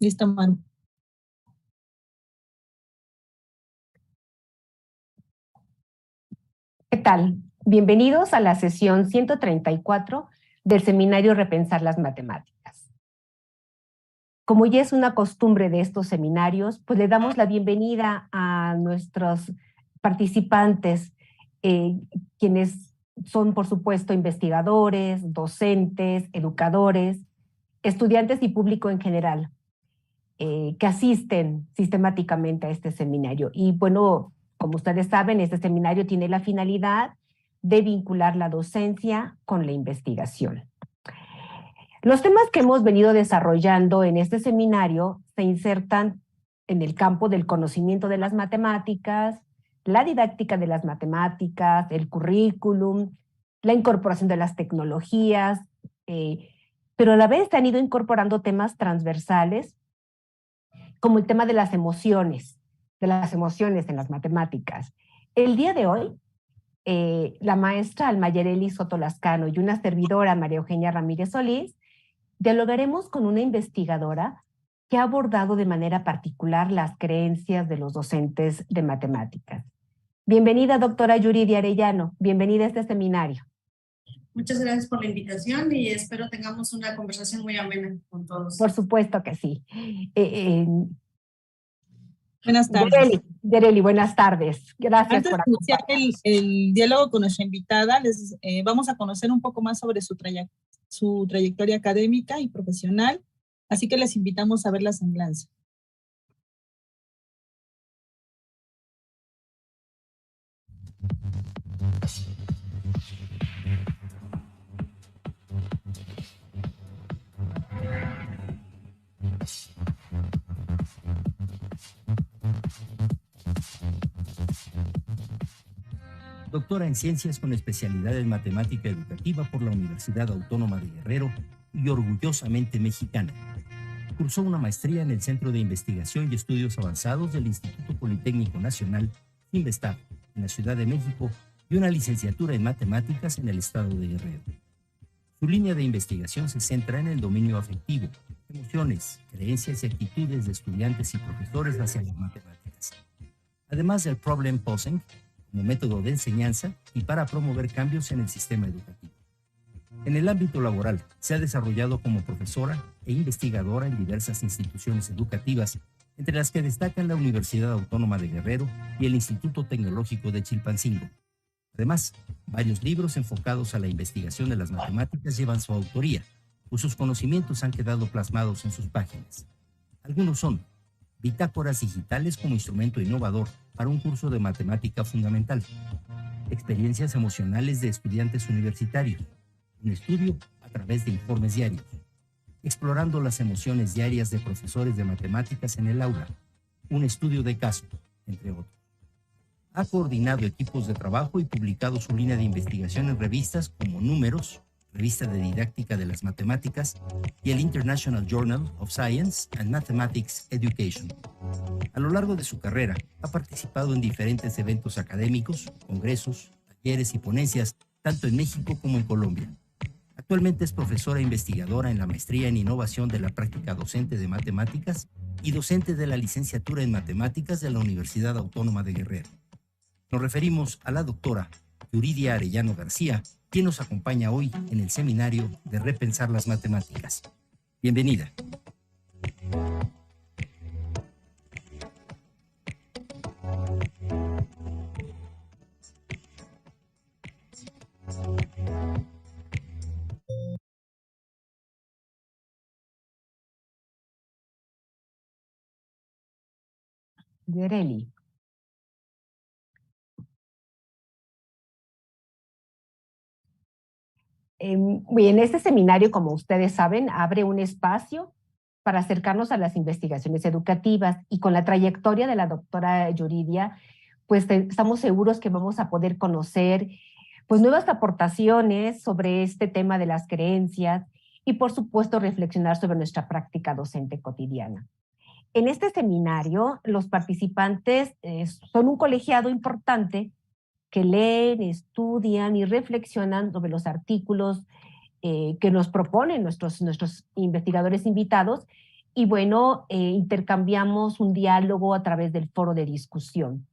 Listo, Maru. ¿Qué tal? Bienvenidos a la sesión 134 del seminario Repensar las Matemáticas. Como ya es una costumbre de estos seminarios, pues le damos la bienvenida a nuestros participantes, quienes son, por supuesto, investigadores, docentes, educadores, estudiantes y público en general, que asisten sistemáticamente a este seminario. Y bueno, como ustedes saben, este seminario tiene la finalidad de vincular la docencia con la investigación. Los temas que hemos venido desarrollando en este seminario se insertan en el campo del conocimiento de las matemáticas, la didáctica de las matemáticas, el currículum, la incorporación de las tecnologías, pero a la vez se han ido incorporando temas transversales como el tema de las emociones en las matemáticas. El día de hoy, la maestra Almayereli Soto Lascano y una servidora, María Eugenia Ramírez Solís, dialogaremos con una investigadora que ha abordado de manera particular las creencias de los docentes de matemáticas. Bienvenida, doctora Yuridia Arellano. Bienvenida a este seminario. Muchas gracias por la invitación y espero tengamos una conversación muy amena con todos. Por supuesto que sí. Buenas tardes. Dereli, buenas tardes. Gracias por acompañarnos. Antes de iniciar el diálogo con nuestra invitada, vamos a conocer un poco más sobre su trayectoria académica y profesional, así que les invitamos a ver la semblanza. Doctora en Ciencias con especialidad en Matemática Educativa por la Universidad Autónoma de Guerrero y orgullosamente mexicana. Cursó una maestría en el Centro de Investigación y Estudios Avanzados del Instituto Politécnico Nacional, Investap, en la Ciudad de México, y una licenciatura en Matemáticas en el Estado de Guerrero. Su línea de investigación se centra en el dominio afectivo, emociones, creencias y actitudes de estudiantes y profesores hacia las matemáticas, además del problem posing como método de enseñanza y para promover cambios en el sistema educativo. En el ámbito laboral, se ha desarrollado como profesora e investigadora en diversas instituciones educativas, entre las que destacan la Universidad Autónoma de Guerrero y el Instituto Tecnológico de Chilpancingo. Además, varios libros enfocados a la investigación de las matemáticas llevan su autoría, pues sus conocimientos han quedado plasmados en sus páginas. Algunos son Bitácoras digitales como instrumento innovador para un curso de matemática fundamental, Experiencias emocionales de estudiantes universitarios, un estudio a través de informes diarios, Explorando las emociones diarias de profesores de matemáticas en el aula, un estudio de caso, entre otros. Ha coordinado equipos de trabajo y publicado su línea de investigación en revistas como Números, Revista de Didáctica de las Matemáticas, y el International Journal of Science and Mathematics Education. A lo largo de su carrera, ha participado en diferentes eventos académicos, congresos, talleres y ponencias, tanto en México como en Colombia. Actualmente es profesora e investigadora en la Maestría en Innovación de la Práctica Docente de Matemáticas y docente de la Licenciatura en Matemáticas de la Universidad Autónoma de Guerrero. Nos referimos a la doctora Yuridia Arellano García, quien nos acompaña hoy en el seminario de Repensar las Matemáticas. Bienvenida. Dereli. En este seminario, como ustedes saben, abre un espacio para acercarnos a las investigaciones educativas, y con la trayectoria de la doctora Yuridia, pues estamos seguros que vamos a poder conocer pues nuevas aportaciones sobre este tema de las creencias y, por supuesto, reflexionar sobre nuestra práctica docente cotidiana. En este seminario, los participantes son un colegiado importante que leen, estudian y reflexionan sobre los artículos que nos proponen nuestros investigadores invitados, y bueno, intercambiamos un diálogo a través del foro de discusión.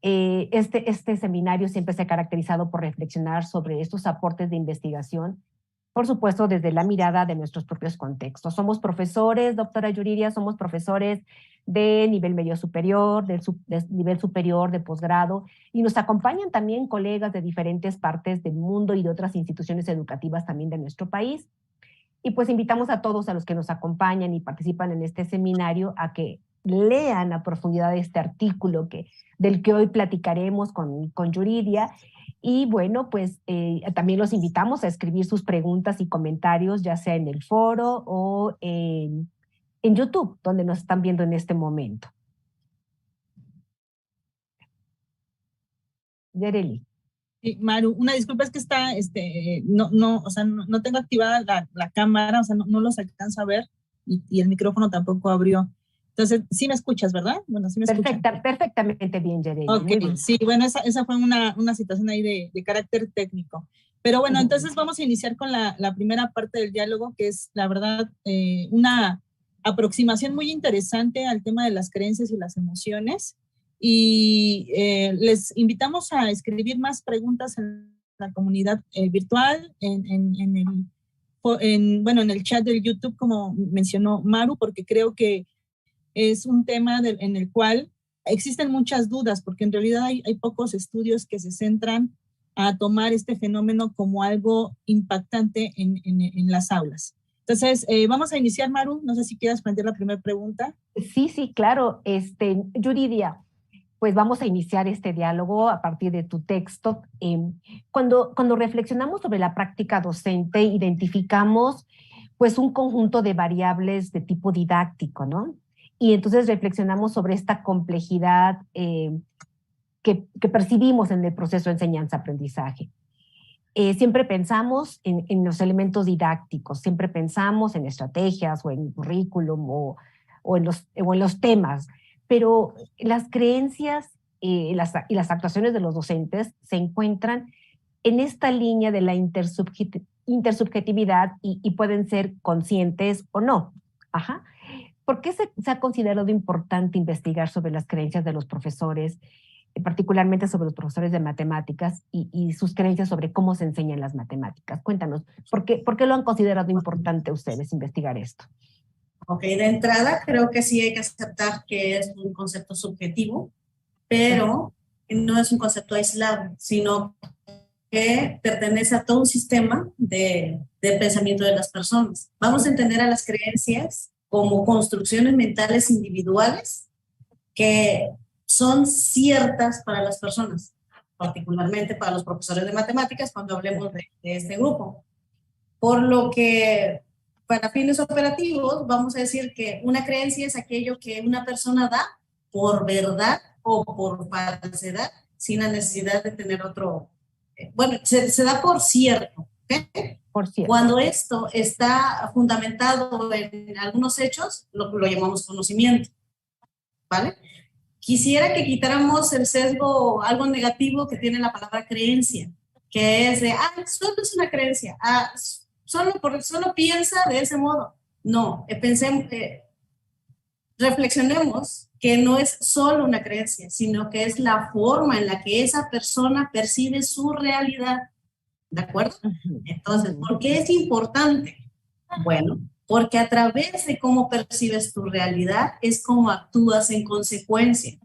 Este seminario siempre se ha caracterizado por reflexionar sobre estos aportes de investigación, por supuesto, desde la mirada de nuestros propios contextos. Somos profesores, doctora Yuridia, somos profesores de nivel medio superior, de nivel superior, de posgrado, y nos acompañan también colegas de diferentes partes del mundo y de otras instituciones educativas también de nuestro país. Y pues invitamos a todos a los que nos acompañan y participan en este seminario a que lean a profundidad este artículo del que hoy platicaremos con Yuridia. Y bueno, pues también los invitamos a escribir sus preguntas y comentarios, ya sea en el foro o en YouTube, donde nos están viendo en este momento. Yareli. Sí, Maru, una disculpa, es que está, o sea, no tengo activada la cámara, o sea, no los alcanzo a ver y el micrófono tampoco abrió. Entonces, sí me escuchas, ¿verdad? Bueno, sí me escuchas. Perfectamente bien, Yareli. Ok, sí, bueno, esa fue una situación ahí de carácter técnico. Pero bueno, entonces vamos a iniciar con la primera parte del diálogo, que es, la verdad, una aproximación muy interesante al tema de las creencias y las emociones. Y les invitamos a escribir más preguntas en la comunidad virtual, en el chat del YouTube, como mencionó Maru, porque creo que es un tema en el cual existen muchas dudas, porque en realidad hay pocos estudios que se centran a tomar este fenómeno como algo impactante en las aulas. Entonces, vamos a iniciar, Maru. No sé si quieras plantear la primera pregunta. Sí, claro. Yuridia, pues vamos a iniciar este diálogo a partir de tu texto. Cuando reflexionamos sobre la práctica docente, identificamos pues un conjunto de variables de tipo didáctico, ¿no? Y entonces reflexionamos sobre esta complejidad que percibimos en el proceso de enseñanza-aprendizaje. Siempre pensamos en los elementos didácticos, siempre pensamos en estrategias o en currículum o en los temas, pero las creencias y las actuaciones de los docentes se encuentran en esta línea de la intersubjetividad y pueden ser conscientes o no. Ajá. ¿Por qué se ha considerado importante investigar sobre las creencias de los profesores, particularmente sobre los profesores de matemáticas y sus creencias sobre cómo se enseñan las matemáticas? Cuéntanos, ¿por qué lo han considerado importante ustedes investigar esto? Ok, de entrada creo que sí hay que aceptar que es un concepto subjetivo, pero no es un concepto aislado, sino que pertenece a todo un sistema de pensamiento de las personas. Vamos a entender a las creencias como construcciones mentales individuales que son ciertas para las personas, particularmente para los profesores de matemáticas cuando hablemos de este grupo. Por lo que, para fines operativos, vamos a decir que una creencia es aquello que una persona da por verdad o por falsedad, sin la necesidad de tener otro. Bueno, se da por cierto. ¿Okay? Por cierto. Cuando esto está fundamentado en algunos hechos, lo llamamos conocimiento. ¿Vale? Quisiera que quitáramos el sesgo, algo negativo que tiene la palabra creencia, que es de, solo es una creencia, solo piensa de ese modo. No, reflexionemos que no es solo una creencia, sino que es la forma en la que esa persona percibe su realidad. ¿De acuerdo? Entonces, ¿por qué es importante? Bueno, porque a través de cómo percibes tu realidad es como actúas en consecuencia.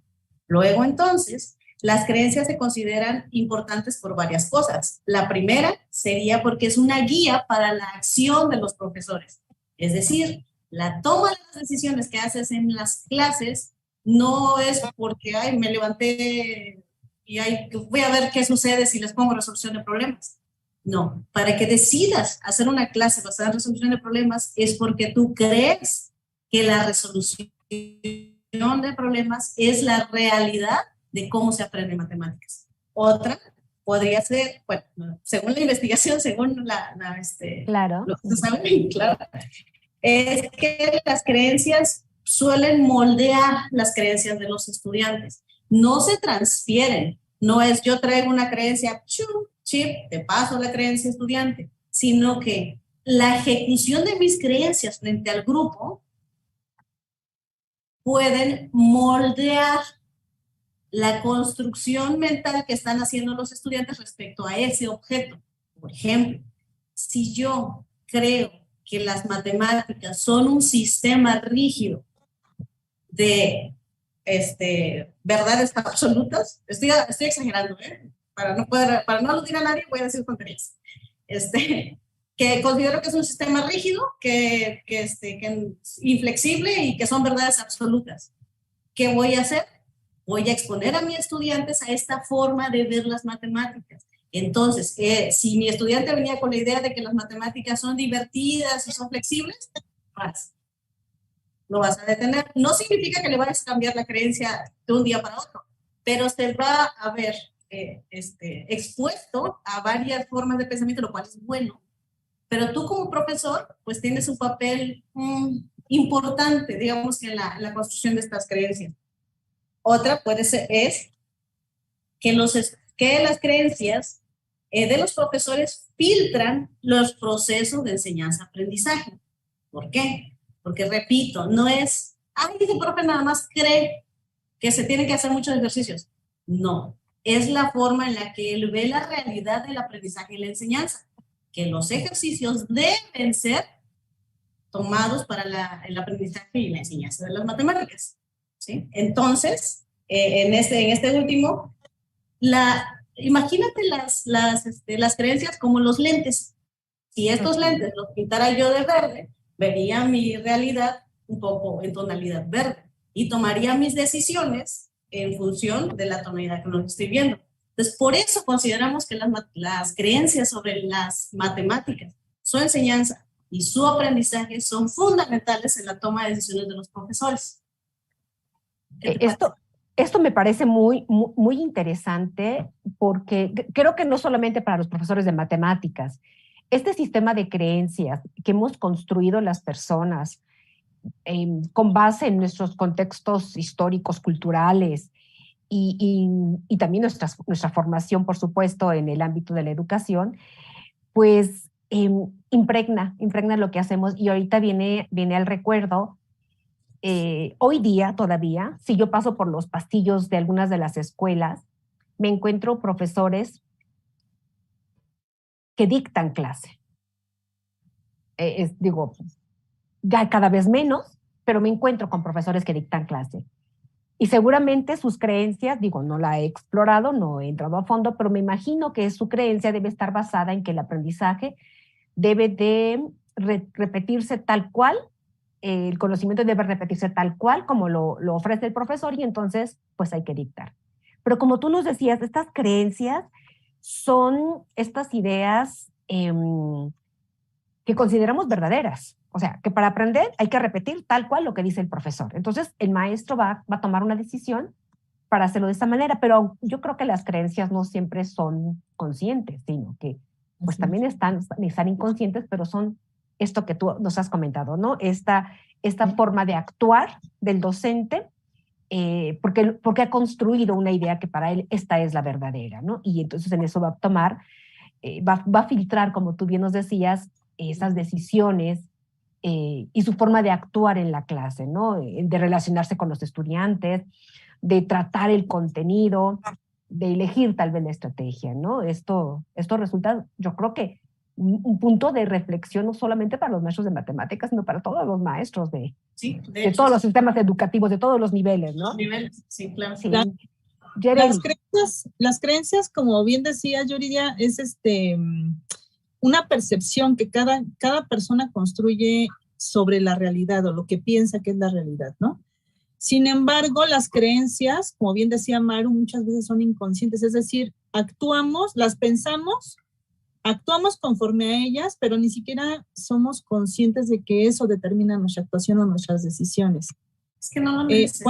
Luego, entonces, las creencias se consideran importantes por varias cosas. La primera sería porque es una guía para la acción de los profesores. Es decir, la toma de las decisiones que haces en las clases no es porque, me levanté y voy a ver qué sucede si les pongo resolución de problemas. No, para que decidas hacer una clase basada en resolución de problemas es porque tú crees que la resolución de problemas es la realidad de cómo se aprende matemáticas. Otra podría ser, bueno, según la investigación, según claro. lo que se sabe, claro, es que las creencias suelen moldear las creencias de los estudiantes. No se transfieren. No es yo traigo una creencia, chip, te paso la creencia estudiante, sino que la ejecución de mis creencias frente al grupo pueden moldear la construcción mental que están haciendo los estudiantes respecto a ese objeto. Por ejemplo, si yo creo que las matemáticas son un sistema rígido de verdades absolutas, estoy exagerando, para no aludir a nadie voy a decir tonterías, que considero que es un sistema rígido, que es inflexible y que son verdades absolutas. ¿Qué voy a hacer? Voy a exponer a mis estudiantes a esta forma de ver las matemáticas. Entonces, si mi estudiante venía con la idea de que las matemáticas son divertidas y son flexibles, lo vas a detener. No significa que le vayas a cambiar la creencia de un día para otro, pero se va a ver expuesto a varias formas de pensamiento, lo cual es bueno. Pero tú como profesor, pues tienes un papel importante, digamos, en la construcción de estas creencias. Otra puede ser, es que las creencias de los profesores filtran los procesos de enseñanza-aprendizaje. ¿Por qué? Porque, repito, no es, ese profe nada más cree que se tienen que hacer muchos ejercicios. No, es la forma en la que él ve la realidad del aprendizaje y la enseñanza, que los ejercicios deben ser tomados para el aprendizaje y la enseñanza de las matemáticas, ¿sí? Entonces, en este último, imagínate las creencias como los lentes. Si estos lentes los pintara yo de verde, vería mi realidad un poco en tonalidad verde y tomaría mis decisiones en función de la tonalidad que nos estoy viendo. Entonces, por eso consideramos que las creencias sobre las matemáticas, su enseñanza y su aprendizaje son fundamentales en la toma de decisiones de los profesores. Esto me parece muy, muy, muy interesante porque creo que no solamente para los profesores de matemáticas, este sistema de creencias que hemos construido las personas con base en nuestros contextos históricos, culturales y también nuestra formación, por supuesto, en el ámbito de la educación, pues impregna lo que hacemos. Y ahorita viene al recuerdo, hoy día todavía, si yo paso por los pasillos de algunas de las escuelas, me encuentro profesores que dictan clase. Digo, ya cada vez menos, pero me encuentro con profesores que dictan clase. Y seguramente sus creencias, digo, no la he explorado, no he entrado a fondo, pero me imagino que su creencia debe estar basada en que el aprendizaje debe de repetirse tal cual, el conocimiento debe repetirse tal cual como lo ofrece el profesor y entonces pues hay que dictar. Pero como tú nos decías, estas creencias son estas ideas que consideramos verdaderas. O sea, que para aprender hay que repetir tal cual lo que dice el profesor. Entonces, el maestro va a tomar una decisión para hacerlo de esta manera, pero yo creo que las creencias no siempre son conscientes, sino que pues también están inconscientes, pero son esto que tú nos has comentado, ¿no? Esta forma de actuar del docente, porque ha construido una idea que para él esta es la verdadera, ¿no? Y entonces en eso va a tomar, va a filtrar, como tú bien nos decías, esas decisiones y su forma de actuar en la clase, ¿no? De relacionarse con los estudiantes, de tratar el contenido, de elegir tal vez la estrategia, ¿no? Esto resulta, yo creo que un punto de reflexión no solamente para los maestros de matemáticas, sino para todos los maestros de todos los sistemas educativos, de todos los niveles, ¿no? Niveles, sí, claro. Sí. Las creencias, como bien decía Yuridia, es una percepción que cada persona construye sobre la realidad o lo que piensa que es la realidad, ¿no? Sin embargo, las creencias, como bien decía Maru, muchas veces son inconscientes, es decir, las pensamos, actuamos conforme a ellas, pero ni siquiera somos conscientes de que eso determina nuestra actuación o nuestras decisiones. Es que no lo mereces.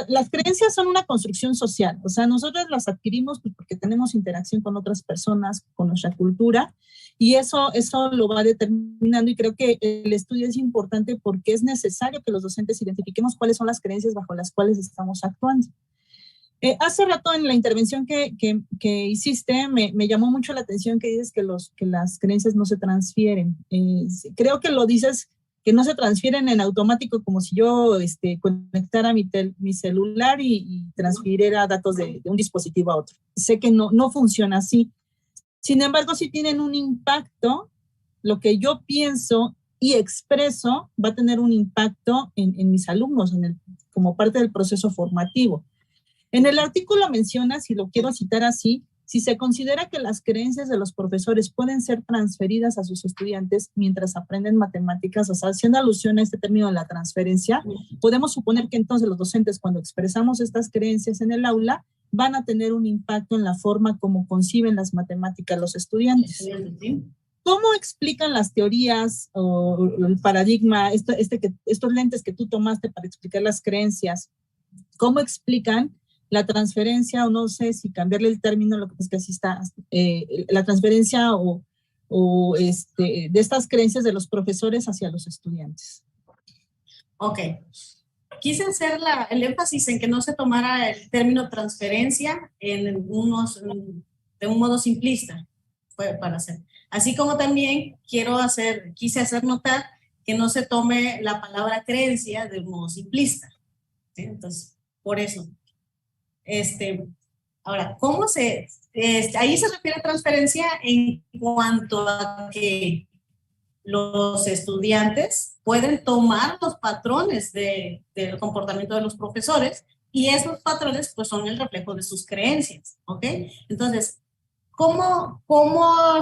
Las creencias son una construcción social, o sea, nosotros las adquirimos porque tenemos interacción con otras personas, con nuestra cultura, y eso lo va determinando, y creo que el estudio es importante porque es necesario que los docentes identifiquemos cuáles son las creencias bajo las cuales estamos actuando. Hace rato en la intervención que hiciste me llamó mucho la atención que dices que las creencias no se transfieren. Creo que lo dices que no se transfieren en automático como si yo conectara mi celular y transfiriera datos de un dispositivo a otro. Sé que no funciona así. Sin embargo, sí tienen un impacto, lo que yo pienso y expreso va a tener un impacto en mis alumnos, como parte del proceso formativo. En el artículo menciona, si lo quiero citar así, si se considera que las creencias de los profesores pueden ser transferidas a sus estudiantes mientras aprenden matemáticas, o sea, haciendo alusión a este término de la transferencia, podemos suponer que entonces los docentes, cuando expresamos estas creencias en el aula, van a tener un impacto en la forma como conciben las matemáticas los estudiantes. ¿Cómo explican las teorías o el paradigma, estos lentes que tú tomaste para explicar las creencias? ¿Cómo explican la transferencia, o no sé si cambiarle el término, lo que es que así está, la transferencia de estas creencias de los profesores hacia los estudiantes? Ok. Quise hacer el énfasis en que no se tomara el término transferencia de un modo simplista, para hacer. Así como también quise hacer notar que no se tome la palabra creencia de un modo simplista. ¿Sí? Entonces, por eso. Ahora, ahí se refiere a transferencia en cuanto a que los estudiantes pueden tomar los patrones del comportamiento de los profesores y esos patrones pues son el reflejo de sus creencias, ¿ok? Entonces, ¿cómo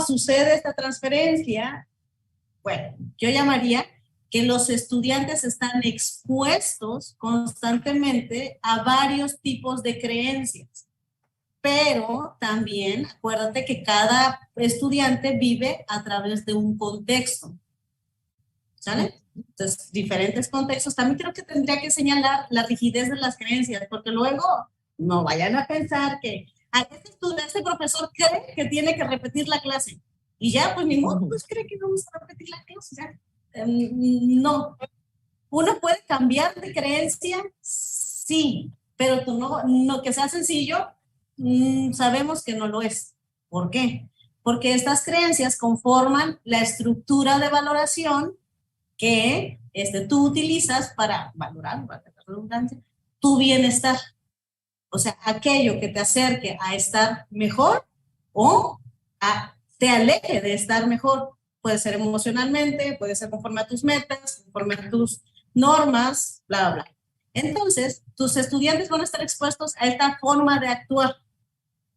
sucede esta transferencia? Bueno, yo llamaría que los estudiantes están expuestos constantemente a varios tipos de creencias, pero también acuérdate que cada estudiante vive a través de un contexto, ¿sale? Entonces, diferentes contextos. También creo que tendría que señalar la rigidez de las creencias, porque luego no vayan a pensar que este profesor cree que tiene que repetir la clase, y ya, pues ni modo, pues cree que vamos a repetir la clase, ya. No, uno puede cambiar de creencia, sí, pero no que sea sencillo, sabemos que no lo es. ¿Por qué? Porque estas creencias conforman la estructura de valoración que tú utilizas para valorar, para la redundancia, tu bienestar. O sea, aquello que te acerque a estar mejor o te aleje de estar mejor. Puede ser emocionalmente, puede ser conforme a tus metas, conforme a tus normas, bla, bla, bla. Entonces, tus estudiantes van a estar expuestos a esta forma de actuar.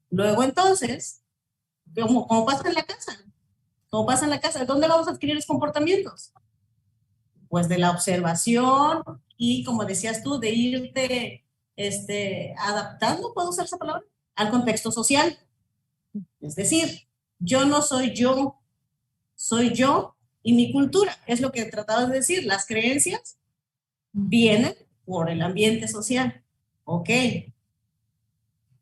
Luego, entonces, como pasa en la casa, ¿de dónde vamos a adquirir los comportamientos? Pues de la observación y, como decías tú, de irte adaptando, ¿puedo usar esa palabra? Al contexto social. Es decir, yo no soy yo, soy yo y mi cultura. Es lo que tratabas de decir. Las creencias vienen por el ambiente social. Ok.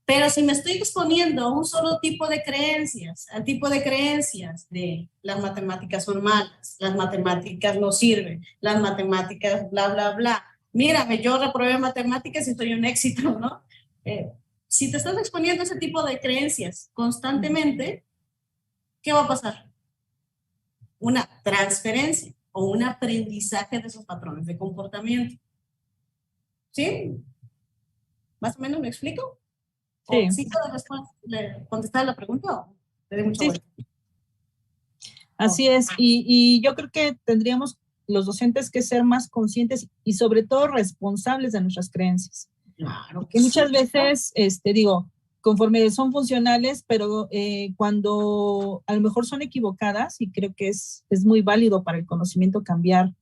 Pero si me estoy exponiendo a un solo tipo de creencias, al tipo de creencias de las matemáticas son malas, las matemáticas no sirven, las matemáticas bla, bla, bla. Mírame, yo reprobé matemáticas y soy un éxito, ¿no? Si te estás exponiendo a ese tipo de creencias constantemente, ¿qué va a pasar? Una transferencia o un aprendizaje de esos patrones de comportamiento. ¿Sí? ¿Más o menos me explico? Sí. ¿Sí puedo contestar la pregunta o te doy mucha vuelta? Así es, y yo creo que tendríamos los docentes que ser más conscientes y sobre todo responsables de nuestras creencias. Claro. Porque muchas veces, conforme son funcionales, pero cuando a lo mejor son equivocadas, y creo que es muy válido para el conocimiento cambiar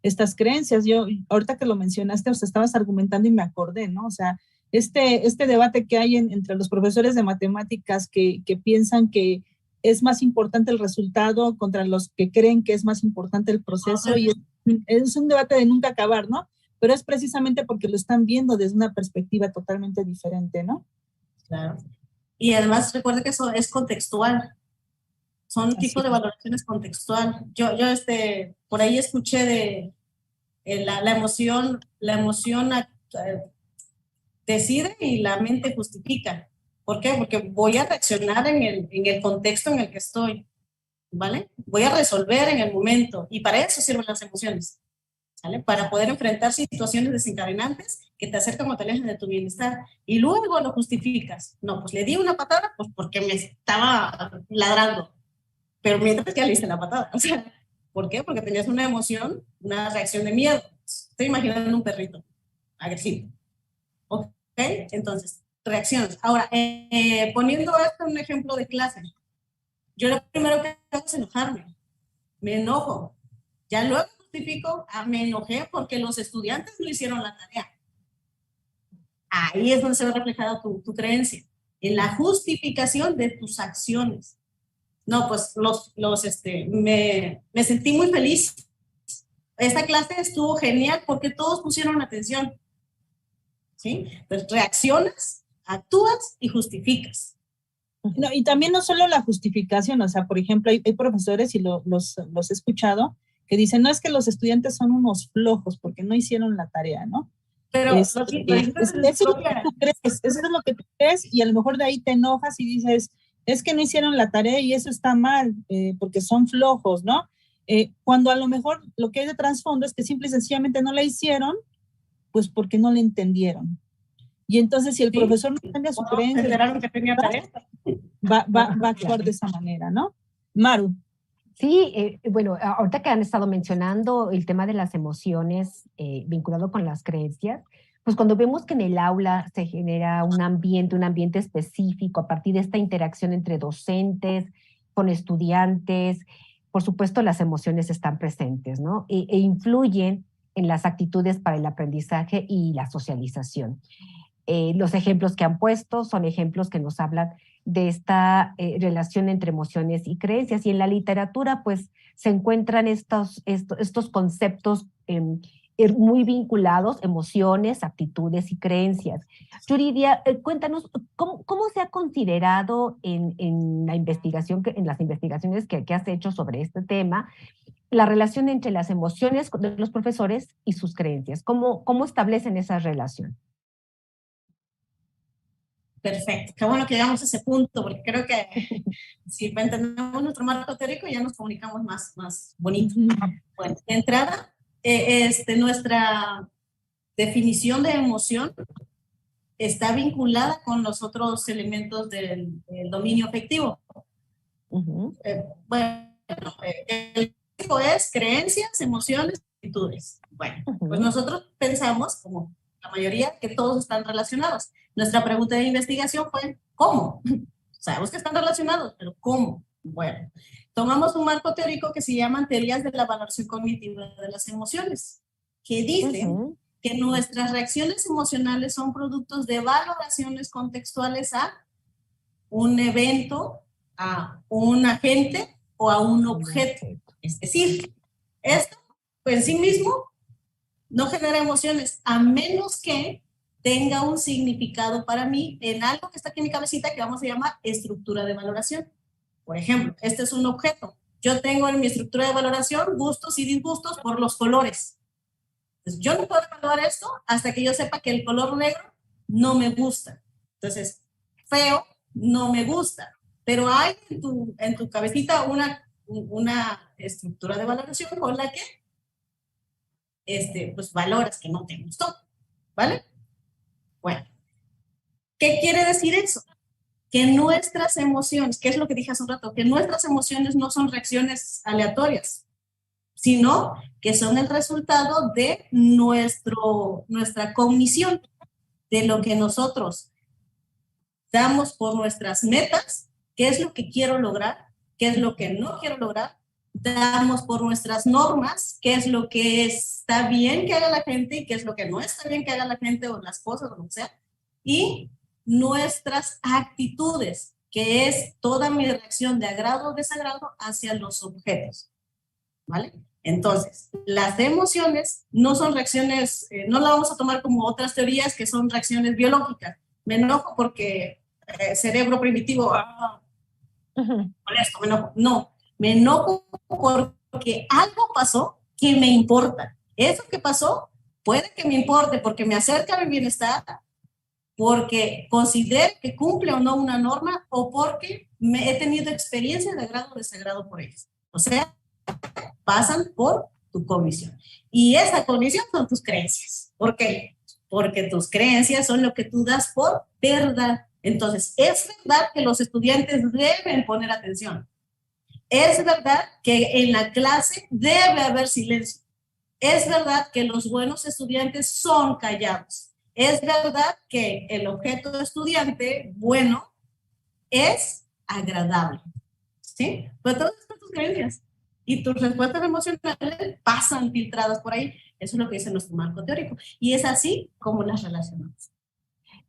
estas creencias. Yo, ahorita que lo mencionaste, o sea, estabas argumentando y me acordé, ¿no? O sea, este debate que hay entre los profesores de matemáticas que piensan que es más importante el resultado contra los que creen que es más importante el proceso, y es un debate de nunca acabar, ¿no? Pero es precisamente porque lo están viendo desde una perspectiva totalmente diferente, ¿no? Claro. Y además recuerda que eso es contextual. Son tipos de valoraciones contextual. Yo por ahí escuché de la emoción decide y la mente justifica. ¿Por qué? Porque voy a reaccionar en el contexto en el que estoy, ¿vale? Voy a resolver en el momento y para eso sirven las emociones. ¿sale? Para poder enfrentar situaciones desencadenantes que te acercan o te alejan de tu bienestar. Y luego lo justificas. No, pues le di una patada pues porque me estaba ladrando. Pero mientras que le diste la patada. O sea, ¿por qué? Porque tenías una emoción, una reacción de miedo. Estoy imaginando un perrito agresivo. ¿Ok? Entonces, reacciones. Ahora, poniendo esto en un ejemplo de clase, yo lo primero que hago es enojarme. Me enojo. Ya luego justifico, me enojé porque los estudiantes no hicieron la tarea. Ahí es donde se ve reflejada tu creencia, en la justificación de tus acciones. No, pues me sentí muy feliz. Esta clase estuvo genial porque todos pusieron atención. ¿Sí? Entonces reaccionas, actúas y justificas. No, y también no solo la justificación, o sea, por ejemplo, hay profesores, y los he escuchado, que dicen, no es que los estudiantes son unos flojos porque no hicieron la tarea, ¿no? Pero eso es lo que tú crees, eso es lo que tú crees, y a lo mejor de ahí te enojas y dices, es que no hicieron la tarea y eso está mal, porque son flojos, ¿no? Cuando a lo mejor lo que hay de trasfondo es que simple y sencillamente no la hicieron, pues porque no la entendieron. Y entonces si el profesor no tenga su creencia, que tenía tarea, va a actuar de esa manera, ¿no? Maru. Sí, bueno, ahorita que han estado mencionando el tema de las emociones vinculado con las creencias, pues cuando vemos que en el aula se genera un ambiente específico a partir de esta interacción entre docentes, con estudiantes, por supuesto las emociones están presentes, ¿no? E influyen en las actitudes para el aprendizaje y la socialización. Los ejemplos que han puesto son ejemplos que nos hablan de esta relación entre emociones y creencias. Y en la literatura, pues, se encuentran estos conceptos muy vinculados, emociones, actitudes y creencias. Yuridia, cuéntanos, ¿cómo se ha considerado en la investigación, en las investigaciones que has hecho sobre este tema, la relación entre las emociones de los profesores y sus creencias? ¿Cómo establecen esa relación? Perfecto, qué bueno que llegamos a ese punto, porque creo que si entendemos nuestro marco teórico ya nos comunicamos más bonito. Bueno, de entrada, nuestra definición de emoción está vinculada con los otros elementos del dominio afectivo. Bueno, el tipo es creencias, emociones, actitudes. Bueno, pues nosotros pensamos, como la mayoría, que todos están relacionados. Nuestra pregunta de investigación fue, ¿cómo? Sabemos que están relacionados, pero ¿cómo? Bueno, tomamos un marco teórico que se llama teorías de la valoración cognitiva de las emociones, que dice que nuestras reacciones emocionales son productos de valoraciones contextuales a un evento, a un agente o a un objeto. Es decir, esto pues, en sí mismo no genera emociones, a menos que tenga un significado para mí en algo que está aquí en mi cabecita que vamos a llamar estructura de valoración. Por ejemplo, este es un objeto. Yo tengo en mi estructura de valoración gustos y disgustos por los colores. Entonces, yo no puedo evaluar esto hasta que yo sepa que el color negro no me gusta. Entonces, feo no me gusta. Pero hay en tu cabecita una estructura de valoración con la que pues valoras que no te gustó, ¿vale? Bueno, ¿qué quiere decir eso? Que nuestras emociones, que es lo que dije hace un rato, que nuestras emociones no son reacciones aleatorias, sino que son el resultado de nuestra cognición, de lo que nosotros damos por nuestras metas, qué es lo que quiero lograr, qué es lo que no quiero lograr, damos por nuestras normas, qué es lo que está bien que haga la gente y qué es lo que no está bien que haga la gente o las cosas o lo que sea, y nuestras actitudes, que es toda mi reacción de agrado o desagrado hacia los objetos, ¿vale? Entonces, las emociones no son reacciones, no la vamos a tomar como otras teorías que son reacciones biológicas. Me enojo porque cerebro primitivo, molesto, me enojo. No, me enojo porque algo pasó que me importa. Eso que pasó puede que me importe porque me acerca a mi bienestar, porque considero que cumple o no una norma o porque he tenido experiencia de agrado o desagrado por ellos. O sea, pasan por tu cognición. Y esa cognición son tus creencias. ¿Por qué? Porque tus creencias son lo que tú das por verdad. Entonces, es verdad que los estudiantes deben poner atención. Es verdad que en la clase debe haber silencio. Es verdad que los buenos estudiantes son callados. Es verdad que el objeto de estudiante bueno es agradable. ¿Sí? Pero todas estas tus creencias y tus respuestas emocionales pasan filtradas por ahí. Eso es lo que dice nuestro marco teórico. Y es así como las relacionamos.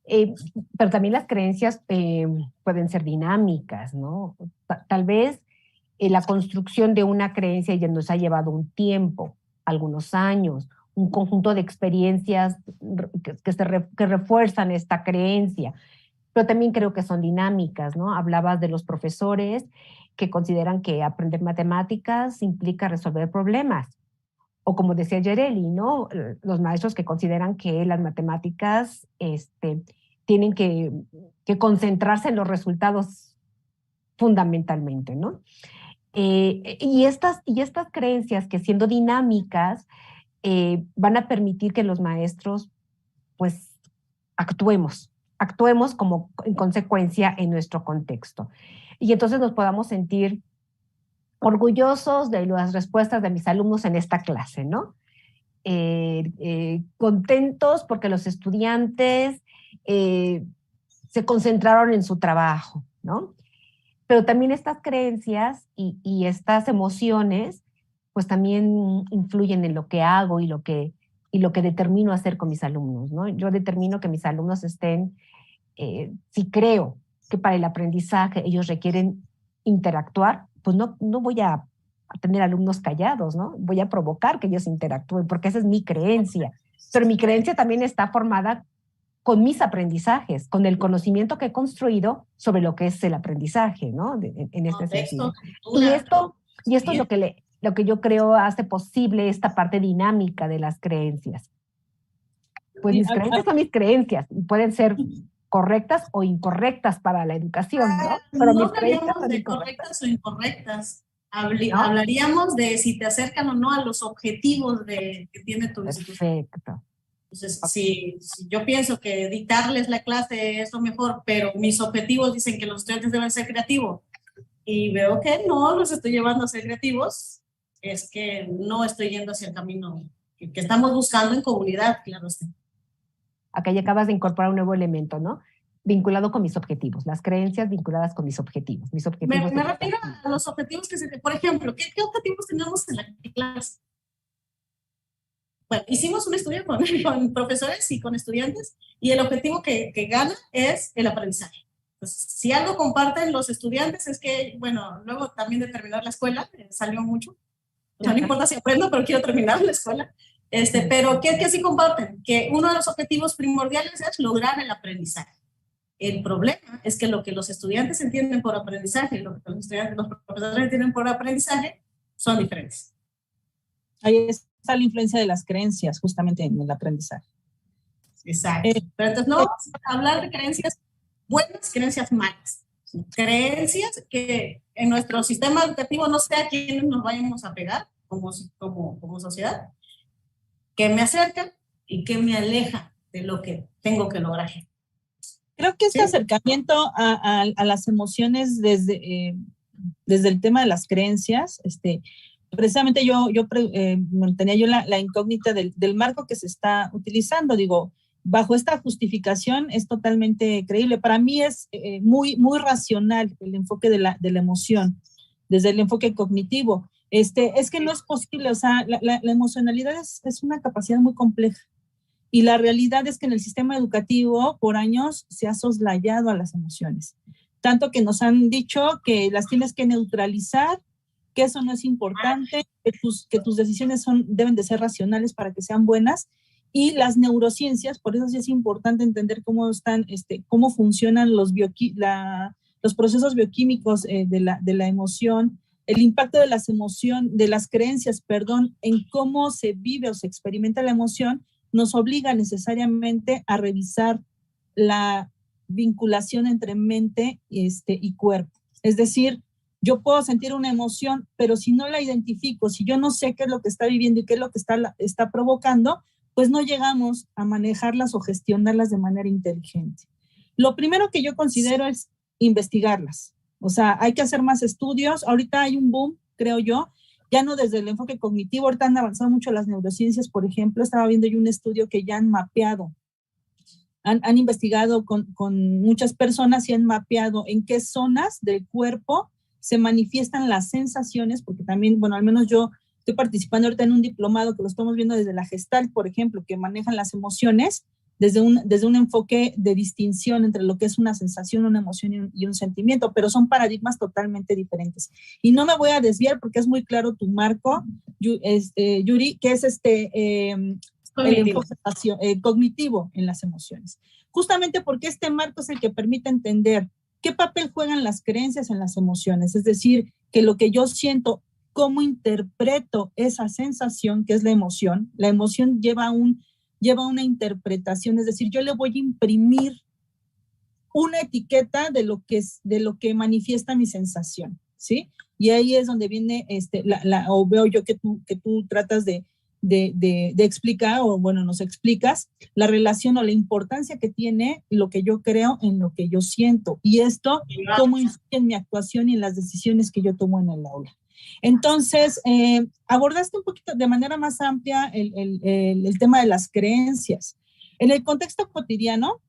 Pero también las creencias pueden ser dinámicas, ¿no? Tal vez la construcción de una creencia ya nos ha llevado un tiempo, algunos años, un conjunto de experiencias que refuerzan esta creencia, pero también creo que son dinámicas, ¿no? Hablabas de los profesores que consideran que aprender matemáticas implica resolver problemas, o como decía Yareli, ¿no? Los maestros que consideran que las matemáticas tienen que concentrarse en los resultados fundamentalmente, ¿no? Y estas creencias que siendo dinámicas van a permitir que los maestros pues actuemos como en consecuencia en nuestro contexto. Y entonces nos podamos sentir orgullosos de las respuestas de mis alumnos en esta clase, ¿no? Contentos porque los estudiantes se concentraron en su trabajo, ¿no? Pero también estas creencias y estas emociones, pues también influyen en lo que hago y lo que determino hacer con mis alumnos, ¿no? Yo determino que mis alumnos estén, si creo que para el aprendizaje ellos requieren interactuar, pues no voy a tener alumnos callados, ¿no? Voy a provocar que ellos interactúen, porque esa es mi creencia. Pero mi creencia también está formada con mis aprendizajes, con el conocimiento que he construido sobre lo que es el aprendizaje, ¿no? En este sentido. Y esto es lo que yo creo hace posible esta parte dinámica de las creencias. Pues mis creencias son mis creencias y pueden ser correctas o incorrectas para la educación, ¿no? Pero no hablaríamos de correctas o incorrectas. Hablaríamos de si te acercan o no a los objetivos que tiene tu institución. Perfecto. Entonces, si yo pienso que dictarles la clase es lo mejor, pero mis objetivos dicen que los estudiantes deben ser creativos y veo que no los estoy llevando a ser creativos, es que no estoy yendo hacia el camino que estamos buscando en comunidad, claro. Acá ya acabas de incorporar un nuevo elemento, ¿no? Vinculado con mis objetivos, las creencias vinculadas con mis objetivos. Me refiero a los objetivos por ejemplo, ¿qué objetivos tenemos en la clase? Bueno, hicimos un estudio con profesores y con estudiantes y el objetivo que gana es el aprendizaje. Entonces, si algo comparten los estudiantes es que, bueno, luego también de terminar la escuela, salió mucho. O sea, no importa si aprendo, pero quiero terminar la escuela. Pero ¿qué sí comparten? Que uno de los objetivos primordiales es lograr el aprendizaje. El problema es que lo que los estudiantes entienden por aprendizaje y lo que los profesores entienden por aprendizaje son diferentes. Ahí está la influencia de las creencias justamente en el aprendizaje. Exacto. Pero entonces no vamos a hablar de creencias buenas, creencias malas. Creencias que en nuestro sistema educativo no sé a quiénes nos vayamos a pegar como sociedad, que me acercan y que me alejan de lo que tengo que lograr. Creo que este acercamiento a las emociones desde el tema de las creencias, precisamente tenía yo la incógnita del marco que se está utilizando. Digo, bajo esta justificación es totalmente creíble. Para mí es muy, muy racional el enfoque de la emoción, desde el enfoque cognitivo. Es que no es posible, o sea, la emocionalidad es una capacidad muy compleja. Y la realidad es que en el sistema educativo por años se ha soslayado a las emociones. Tanto que nos han dicho que las tienes que neutralizar, que eso no es importante, que tus decisiones deben de ser racionales para que sean buenas. Y las neurociencias, por eso sí es importante entender cómo funcionan los procesos bioquímicos de la emoción, el impacto de las creencias, en cómo se vive o se experimenta la emoción, nos obliga necesariamente a revisar la vinculación entre mente y cuerpo. Es decir, Yo puedo sentir una emoción, pero si no la identifico, si yo no sé qué es lo que está viviendo y qué es lo que está provocando, pues no llegamos a manejarlas o gestionarlas de manera inteligente. Lo primero que yo considero es investigarlas. O sea, hay que hacer más estudios. Ahorita hay un boom, creo yo, ya no desde el enfoque cognitivo. Ahorita han avanzado mucho las neurociencias, por ejemplo. Estaba viendo yo un estudio que ya han mapeado, han investigado con muchas personas y han mapeado en qué zonas del cuerpo se manifiestan las sensaciones, porque también, bueno, al menos yo estoy participando ahorita en un diplomado que lo estamos viendo desde la Gestalt, por ejemplo, que manejan las emociones desde un enfoque de distinción entre lo que es una sensación, una emoción y un sentimiento, pero son paradigmas totalmente diferentes. Y no me voy a desviar porque es muy claro tu marco, Yuri, que es el enfoque cognitivo en las emociones. Justamente porque este marco es el que permite entender qué papel juegan las creencias en las emociones, es decir, que lo que yo siento, cómo interpreto esa sensación, que es la emoción lleva una interpretación, es decir, yo le voy a imprimir una etiqueta de lo que manifiesta mi sensación, ¿sí? Y ahí es donde viene, o veo yo que tú tratas de explicar, o bueno, nos explicas la relación o la importancia que tiene lo que yo creo en lo que yo siento, y esto cómo influye en mi actuación y en las decisiones que yo tomo en el aula. Entonces, abordaste un poquito de manera más amplia el tema de las creencias. En el contexto cotidiano,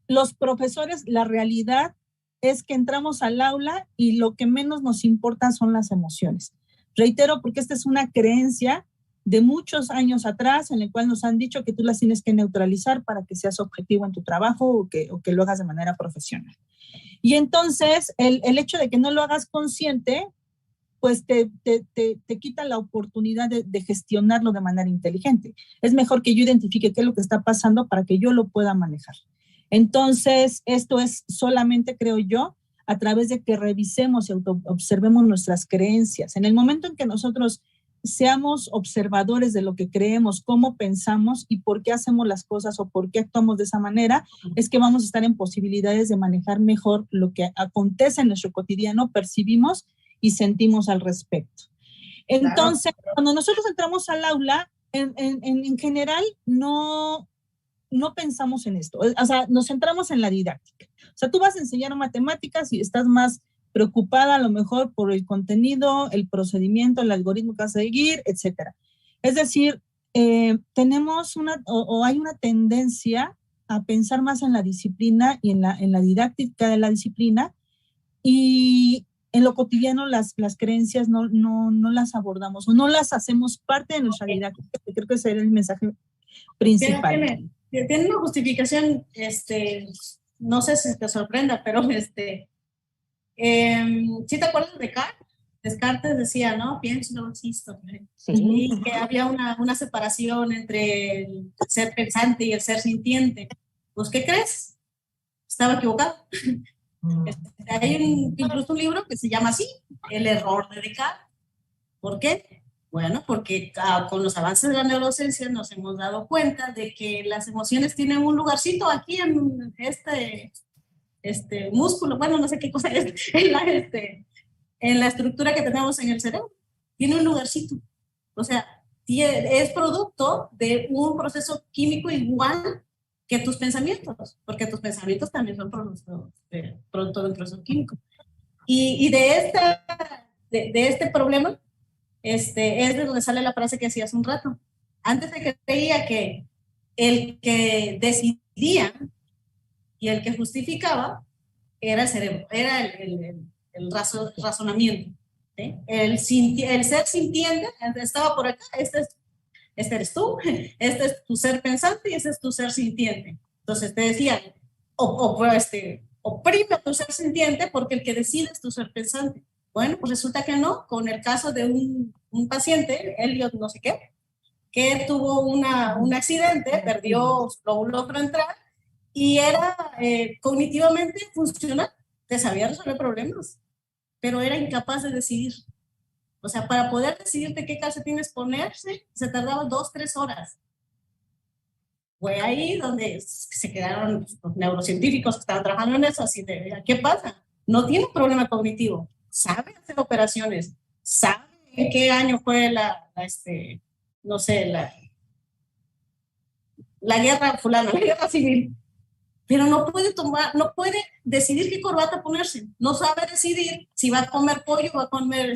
los profesores, la realidad es que entramos al aula y lo que menos nos importa son las emociones. Reitero, porque esta es una creencia de muchos años atrás en el cual nos han dicho que tú las tienes que neutralizar para que seas objetivo en tu trabajo o que lo hagas de manera profesional. Y entonces, el hecho de que no lo hagas consciente, pues te quita la oportunidad de gestionarlo de manera inteligente. Es mejor que yo identifique qué es lo que está pasando para que yo lo pueda manejar. Entonces, esto es solamente, creo yo, a través de que revisemos y observemos nuestras creencias. En el momento en que nosotros seamos observadores de lo que creemos, cómo pensamos y por qué hacemos las cosas o por qué actuamos de esa manera, es que vamos a estar en posibilidades de manejar mejor lo que acontece en nuestro cotidiano, percibimos y sentimos al respecto. Entonces, cuando nosotros entramos al aula, en general no pensamos en esto. O sea, nos centramos en la didáctica. O sea, tú vas a enseñar matemáticas y estás más preocupada a lo mejor por el contenido, el procedimiento, el algoritmo que vas a seguir, etcétera. Es decir, tenemos hay una tendencia a pensar más en la disciplina y en la didáctica de la disciplina, y en lo cotidiano las creencias no las abordamos o no las hacemos parte de nuestra didáctica. Creo que ese era el mensaje principal. Tiene una justificación, no sé si te sorprenda, pero ¿sí te acuerdas de Descartes? Descartes decía, ¿no? Pienso, luego existo. Sí. Y que había una separación entre el ser pensante y el ser sintiente. Pues, ¿qué crees? Estaba equivocado. Hay incluso un libro que se llama así, El error de Descartes. ¿Por qué? Bueno, porque con los avances de la neurociencia nos hemos dado cuenta de que las emociones tienen un lugarcito aquí en este músculo, bueno, no sé qué cosa es, en la estructura que tenemos en el cerebro. Tiene un lugarcito. O sea, es producto de un proceso químico igual que tus pensamientos, porque tus pensamientos también son producto de un proceso químico. Y de este problema, es de donde sale la frase que hacía hace un rato. Antes se creía que el que decidía y el que justificaba era el cerebro, era el razonamiento. ¿Sí? El ser sintiente estaba por acá, este eres tú, este es tu ser pensante y este es tu ser sintiente. Entonces te decía, oprime tu ser sintiente porque el que decide es tu ser pensante. Bueno, pues resulta que no, con el caso de un paciente, Elliot no sé qué, que tuvo un accidente, perdió su lóbulo frontal y era cognitivamente funcional, te sabía resolver problemas, pero era incapaz de decidir. O sea, para poder decidirte qué calcetines ponerse, se tardaba 2-3 horas. Fue ahí donde se quedaron los neurocientíficos que estaban trabajando en eso, así de, ¿qué pasa? no tiene un problema cognitivo, sabe hacer operaciones, sabe en qué año fue no sé, la guerra fulana, la guerra civil, pero no puede decidir qué corbata ponerse, no sabe decidir si va a comer pollo o va a comer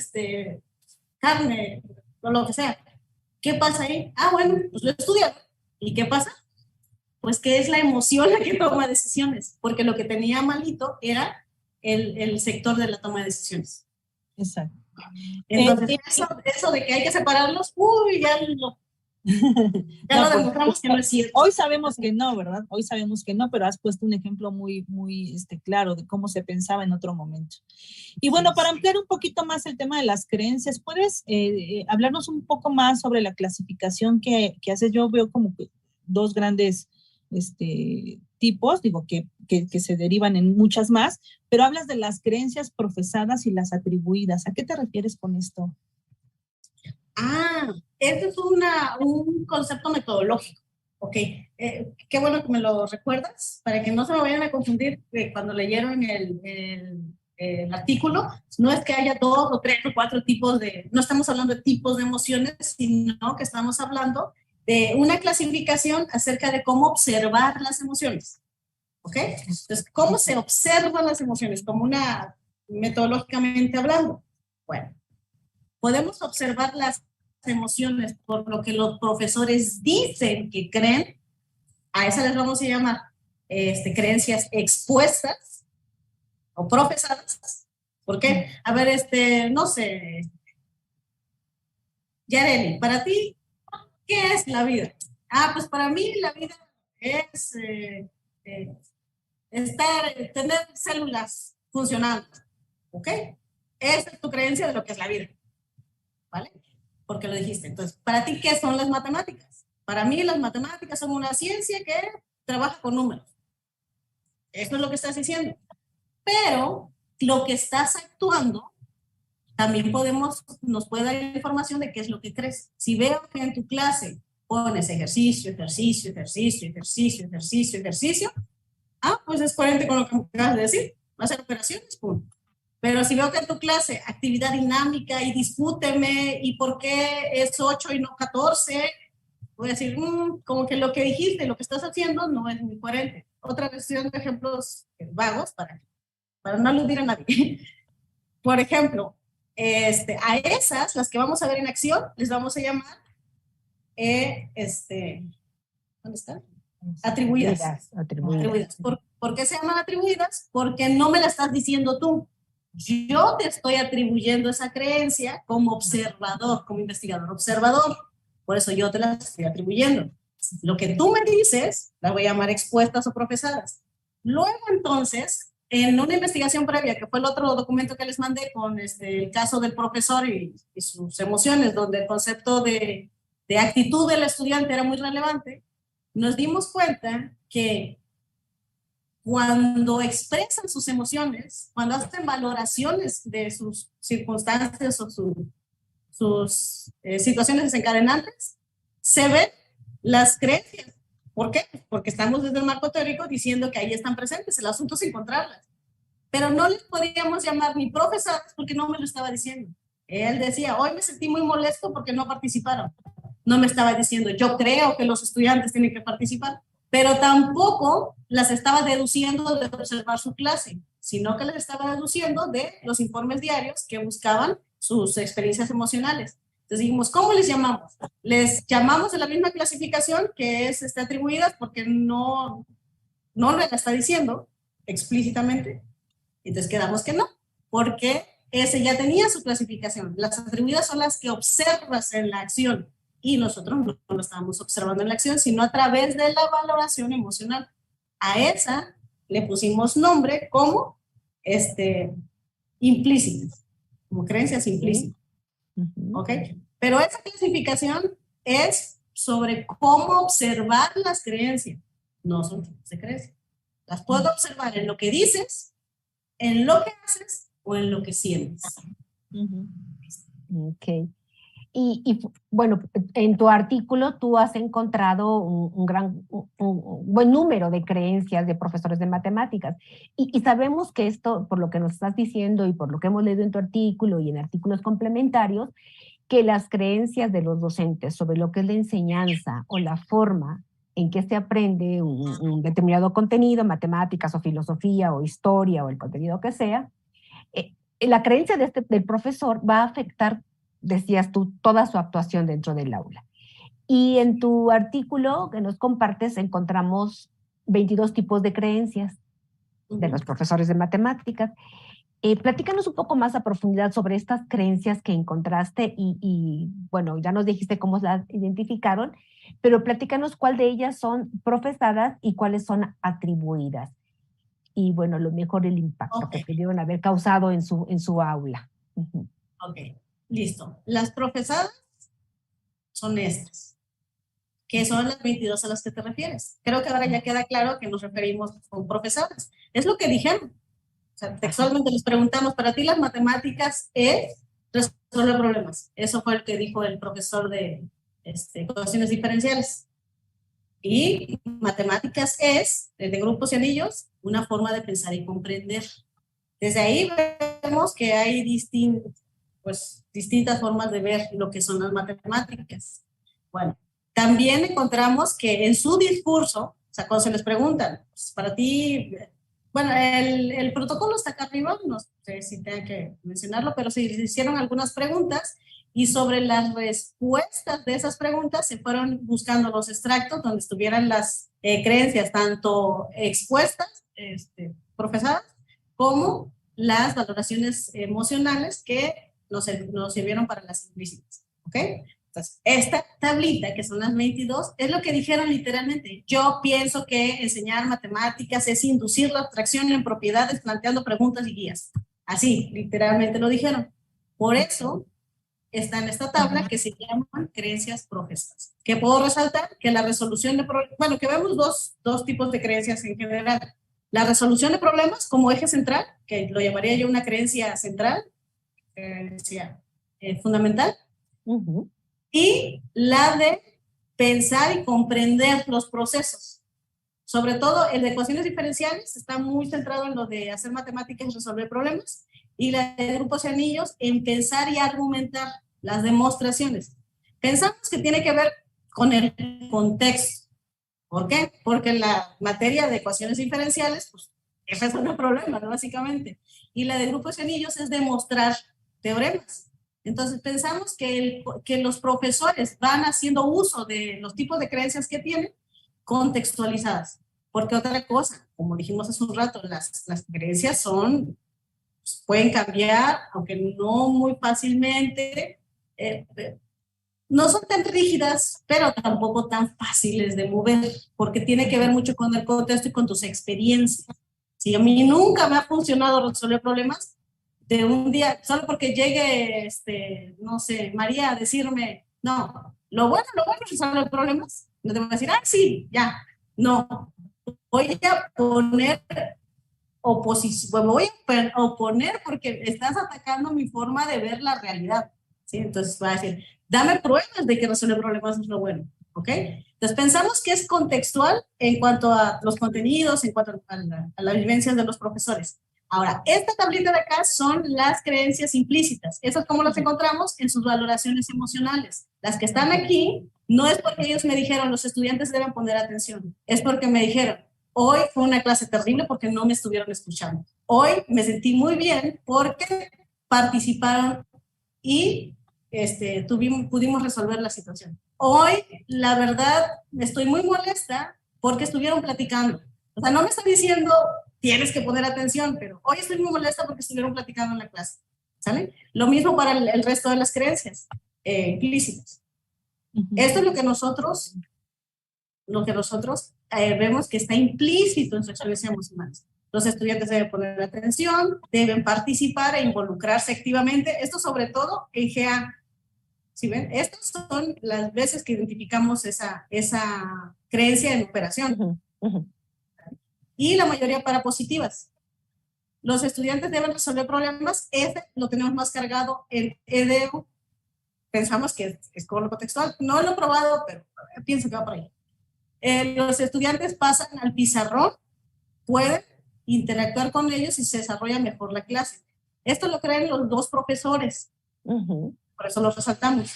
carne o lo que sea. ¿Qué pasa ahí? Ah, bueno, pues lo estudiaron. ¿Y qué pasa? Pues que es la emoción la que toma decisiones, porque lo que tenía malito era el sector de la toma de decisiones. Exacto. Entonces, eso de que hay que separarlos, uy, ya lo demostramos que no es cierto. Hoy sabemos que no, ¿verdad? Hoy sabemos que no, pero has puesto un ejemplo muy, muy claro de cómo se pensaba en otro momento. Y bueno, para ampliar un poquito más el tema de las creencias, ¿puedes hablarnos un poco más sobre la clasificación que haces? Yo veo como que dos grandes tipos, digo, que se derivan en muchas más, pero hablas de las creencias profesadas y las atribuidas. ¿A qué te refieres con esto? Este es un concepto metodológico, ¿ok? Qué bueno que me lo recuerdas, para que no se me vayan a confundir cuando leyeron el artículo. No es que haya 2 o 3 o 4 tipos no estamos hablando de tipos de emociones, sino que estamos hablando de una clasificación acerca de cómo observar las emociones, ¿ok? Entonces, ¿cómo se observan las emociones? Metodológicamente hablando. Bueno, podemos observar las emociones por lo que los profesores dicen que creen. A esas les vamos a llamar creencias expuestas o profesadas. ¿Por qué? A ver, no sé, Yareli, para ti, ¿qué es la vida? Pues para mí la vida es tener células funcionando, ¿ok? Esa es tu creencia de lo que es la vida, ¿vale? Porque lo dijiste. Entonces, ¿para ti qué son las matemáticas? Para mí las matemáticas son una ciencia que trabaja con números. Eso es lo que estás diciendo. Pero lo que estás actuando, también nos puede dar información de qué es lo que crees. Si veo que en tu clase pones ejercicio, ejercicio, ejercicio, ejercicio, ejercicio, ejercicio, pues es coherente con lo que me acabas de decir. Va a hacer operaciones, punto. Pero si veo que en tu clase, actividad dinámica y discúteme, ¿y por qué es 8 y no 14? Voy a decir, como que lo que dijiste, lo que estás haciendo no es muy coherente. Otra versión de ejemplos vagos para no aludir a nadie. Por ejemplo, a esas, las que vamos a ver en acción, les vamos a llamar, ¿dónde está? Atribuidas. Atribuidas. ¿Por qué se llaman atribuidas? Porque no me la estás diciendo tú. Yo te estoy atribuyendo esa creencia como observador, como investigador observador. Por eso yo te la estoy atribuyendo. Lo que tú me dices, la voy a llamar expuestas o profesadas. Luego, entonces, en una investigación previa, que fue el otro documento que les mandé con el caso del profesor y sus emociones, donde el concepto de actitud del estudiante era muy relevante, nos dimos cuenta que cuando expresan sus emociones, cuando hacen valoraciones de sus circunstancias o sus situaciones desencadenantes, se ven las creencias. ¿Por qué? Porque estamos desde el marco teórico diciendo que ahí están presentes, el asunto es encontrarlas. Pero no les podíamos llamar ni profesadas porque no me lo estaba diciendo. Él decía, hoy me sentí muy molesto porque no participaron. No me estaba diciendo, yo creo que los estudiantes tienen que participar, pero tampoco las estaba deduciendo de observar su clase, sino que las estaba deduciendo de los informes diarios que buscaban sus experiencias emocionales. Entonces dijimos, ¿cómo les llamamos? Les llamamos de la misma clasificación que es atribuidas porque no le está diciendo explícitamente. Entonces quedamos que no, porque ese ya tenía su clasificación. Las atribuidas son las que observas en la acción y nosotros no lo estábamos observando en la acción, sino a través de la valoración emocional. A esa le pusimos nombre como implícitas, como creencias implícitas. ¿Ok? Pero esa clasificación es sobre cómo observar las creencias, no son tipos de creencias. Las puedo observar en lo que dices, en lo que haces o en lo que sientes. Ok. Bueno, en tu artículo tú has encontrado un buen número de creencias de profesores de matemáticas. Y sabemos que esto, por lo que nos estás diciendo y por lo que hemos leído en tu artículo y en artículos complementarios, que las creencias de los docentes sobre lo que es la enseñanza o la forma en que se aprende un determinado contenido, matemáticas o filosofía o historia o el contenido que sea, la creencia del profesor va a afectar, decías tú, toda su actuación dentro del aula. Y en tu artículo que nos compartes encontramos 22 tipos de creencias de los profesores de matemáticas. Platícanos un poco más a profundidad sobre estas creencias que encontraste y bueno, ya nos dijiste cómo las identificaron, pero platícanos cuál de ellas son profesadas y cuáles son atribuidas. Y bueno, lo mejor el impacto que pudieron haber causado en su aula. Ok, listo. Las profesadas son estas, que son las 22 a las que te refieres. Creo que ahora ya queda claro que nos referimos con profesadas. Es lo que dijeron. O sea, textualmente les preguntamos, para ti las matemáticas es resolver problemas. Eso fue el que dijo el profesor de ecuaciones diferenciales. Y matemáticas es, de grupos y anillos, una forma de pensar y comprender. Desde ahí vemos que hay distintas formas de ver lo que son las matemáticas. Bueno, también encontramos que en su discurso, o sea, cuando se les preguntan, pues, para ti, bueno, el protocolo está acá arriba, no sé si tengo que mencionarlo, pero se hicieron algunas preguntas y sobre las respuestas de esas preguntas se fueron buscando los extractos donde estuvieran las creencias tanto expuestas, profesadas, como las valoraciones emocionales que nos sirvieron para las implícitas, ¿ok? Entonces, esta tablita, que son las 22, es lo que dijeron literalmente. Yo pienso que enseñar matemáticas es inducir la abstracción en propiedades planteando preguntas y guías. Así, literalmente lo dijeron. Por eso está en esta tabla que se llaman creencias profesadas. Que puedo resaltar que la resolución de problemas, bueno, que vemos dos tipos de creencias en general. La resolución de problemas como eje central, que lo llamaría yo una creencia central, fundamental, y la de pensar y comprender los procesos. Sobre todo el de ecuaciones diferenciales está muy centrado en lo de hacer matemáticas y resolver problemas, y la de grupos y anillos en pensar y argumentar las demostraciones. Pensamos que tiene que ver con el contexto. ¿Por qué? Porque la materia de ecuaciones diferenciales, pues, es resolver problemas, ¿no? Básicamente. Y la de grupos y anillos es demostrar teoremas. Entonces pensamos que los profesores van haciendo uso de los tipos de creencias que tienen contextualizadas. Porque otra cosa, como dijimos hace un rato, las creencias pueden cambiar, aunque no muy fácilmente, no son tan rígidas, pero tampoco tan fáciles de mover, porque tiene que ver mucho con el contexto y con tus experiencias. Si a mí nunca me ha funcionado resolver problemas, de un día, solo porque llegue, no sé, María a decirme, no, lo bueno es resolver problemas, no te voy a decir, sí, ya, no, voy a poner oposición, voy a oponer porque estás atacando mi forma de ver la realidad, ¿sí? Entonces va a decir, dame pruebas de que resolver problemas es lo bueno, ¿ok? Entonces pensamos que es contextual en cuanto a los contenidos, en cuanto a las vivencias de los profesores. Ahora, esta tablita de acá son las creencias implícitas. Esas como las encontramos en sus valoraciones emocionales. Las que están aquí no es porque ellos me dijeron los estudiantes deben poner atención, es porque me dijeron hoy fue una clase terrible porque no me estuvieron escuchando. Hoy me sentí muy bien porque participaron y pudimos resolver la situación. Hoy, la verdad, estoy muy molesta porque estuvieron platicando. O sea, no me está diciendo tienes que poner atención, pero hoy estoy muy molesta porque estuvieron platicando en la clase. ¿Sale? Lo mismo para el resto de las creencias implícitas. Esto es lo que nosotros vemos que está implícito en su experiencia emocional. Los estudiantes deben poner atención, deben participar e involucrarse activamente. Esto sobre todo en GA. ¿Sí ven? Estas son las veces que identificamos esa creencia en operación. Y la mayoría para positivas. Los estudiantes deben resolver problemas. Este lo tenemos más cargado en EDU. pensamos que es como contextual. No lo he probado, pero pienso que va por ahí. Los estudiantes pasan al pizarrón, pueden interactuar con ellos y se desarrolla mejor la clase. Esto lo creen los dos profesores, por eso lo resaltamos.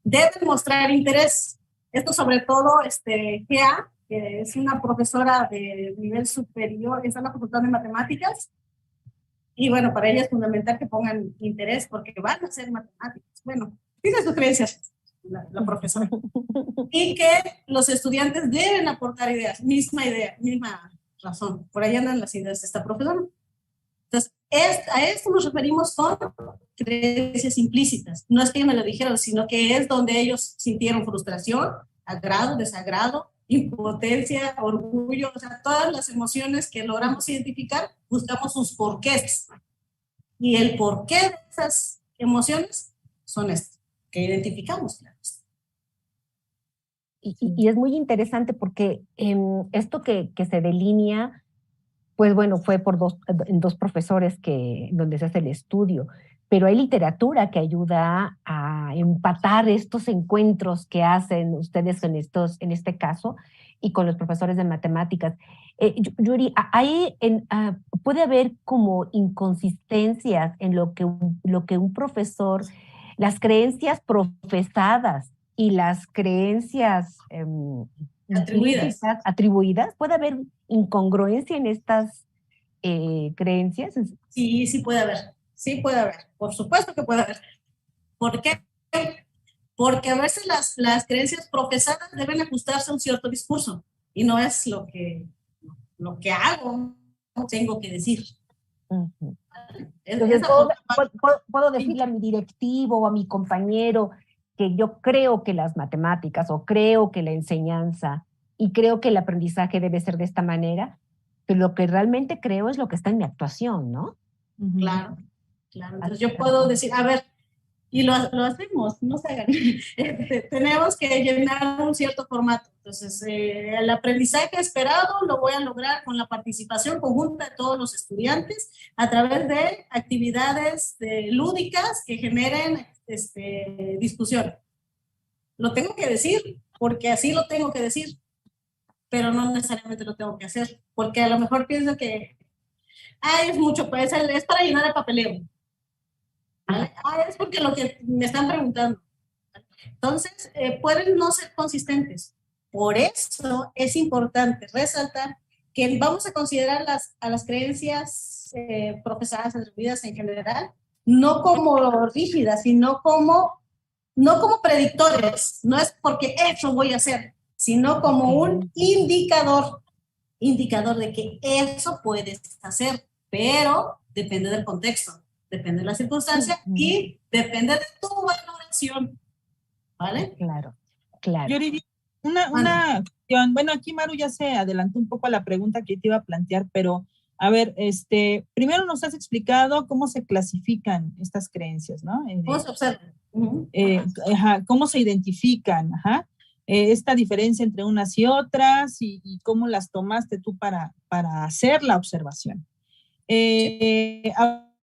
Deben mostrar interés. Esto sobre todo, Gea, que es una profesora de nivel superior, está en la Facultad de Matemáticas, y bueno, para ella es fundamental que pongan interés porque van a hacer matemáticas. Bueno, tiene sus creencias la profesora. Y que los estudiantes deben aportar ideas, misma idea, misma razón. Por ahí andan las ideas de esta profesora. Entonces, a esto nos referimos con creencias implícitas. No es que ellos me lo dijeron, sino que es donde ellos sintieron frustración, agrado, desagrado, impotencia, orgullo, o sea, todas las emociones que logramos identificar, buscamos sus porqués. Y el porqué de esas emociones son estas, que identificamos. Claro. Y es muy interesante porque esto que se delinea, pues bueno, fue por dos profesores donde se hace el estudio, pero hay literatura que ayuda a empatar estos encuentros que hacen ustedes en este caso y con los profesores de matemáticas. Yuri, puede haber como inconsistencias en lo que un profesor, las creencias profesadas y las creencias atribuidas, ¿puede haber incongruencia en estas creencias? Sí, sí puede haber, por supuesto que puede haber. ¿Por qué? Porque a veces las creencias profesadas deben ajustarse a un cierto discurso y no es lo que hago, tengo que decir. Uh-huh. Entonces, puedo decirle a mi directivo o a mi compañero que yo creo que las matemáticas o creo que la enseñanza y creo que el aprendizaje debe ser de esta manera, pero lo que realmente creo es lo que está en mi actuación, ¿no? Claro, claro. Entonces yo puedo decir, a ver, y lo hacemos, no se hagan. Tenemos que llenar un cierto formato. Entonces, el aprendizaje esperado lo voy a lograr con la participación conjunta de todos los estudiantes a través de actividades lúdicas que generen discusión. Lo tengo que decir, porque así lo tengo que decir, pero no necesariamente lo tengo que hacer, porque a lo mejor pienso que es mucho, pues es para llenar el papeleo. ¿Vale? Es porque lo que me están preguntando. Entonces, pueden no ser consistentes. Por eso es importante resaltar que vamos a considerar a las creencias profesadas, atribuidas en general, no como rígidas, sino no como predictores. No es porque eso voy a hacer, sino como un indicador de que eso puedes hacer, pero depende del contexto. Depende de la circunstancia y depende de tu valoración, ¿vale? Claro. Yuri, una cuestión, bueno, aquí Maru ya se adelantó un poco a la pregunta que te iba a plantear, pero a ver, primero nos has explicado cómo se clasifican estas creencias, ¿no? ¿Cómo se observan? Cómo se identifican, esta diferencia entre unas y otras y cómo las tomaste tú para hacer la observación.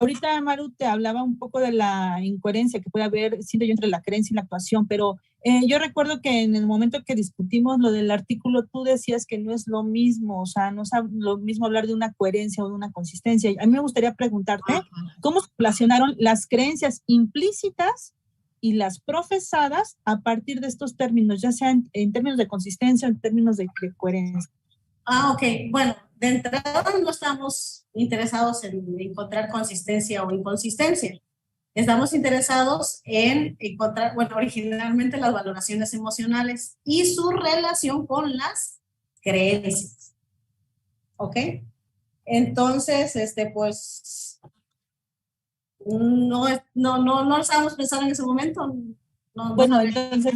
Ahorita Maru te hablaba un poco de la incoherencia que puede haber, siento yo, entre la creencia y la actuación, pero yo recuerdo que en el momento que discutimos lo del artículo, tú decías que no es lo mismo, o sea, no es lo mismo hablar de una coherencia o de una consistencia. A mí me gustaría preguntarte, ¿cómo se relacionaron las creencias implícitas y las profesadas a partir de estos términos, ya sean en términos de consistencia o en términos de coherencia? Ok. Bueno, de entrada no estamos interesados en encontrar consistencia o inconsistencia. Estamos interesados en encontrar, bueno, originalmente las valoraciones emocionales y su relación con las creencias. ¿Ok? Entonces, pues, no lo estábamos pensando en ese momento. Bueno, entonces,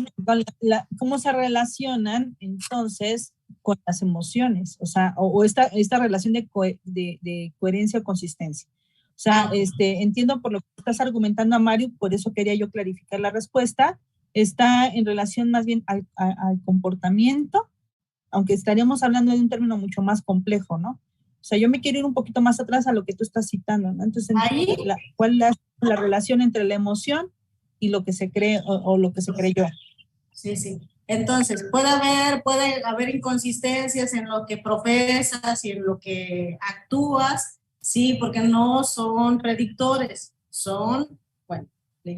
¿cómo se relacionan entonces con las emociones? O sea, o esta relación de coherencia o consistencia. O sea, entiendo por lo que estás argumentando a Mario, por eso quería yo clarificar la respuesta. Está en relación más bien al comportamiento, aunque estaríamos hablando de un término mucho más complejo, ¿no? O sea, yo me quiero ir un poquito más atrás a lo que tú estás citando, ¿no? Entonces, ¿cuál es la relación entre la emoción y lo que se cree o lo que se creyó. Sí, sí. Entonces, puede haber inconsistencias en lo que profesas y en lo que actúas, sí, porque no son predictores, son, bueno, ¿cómo le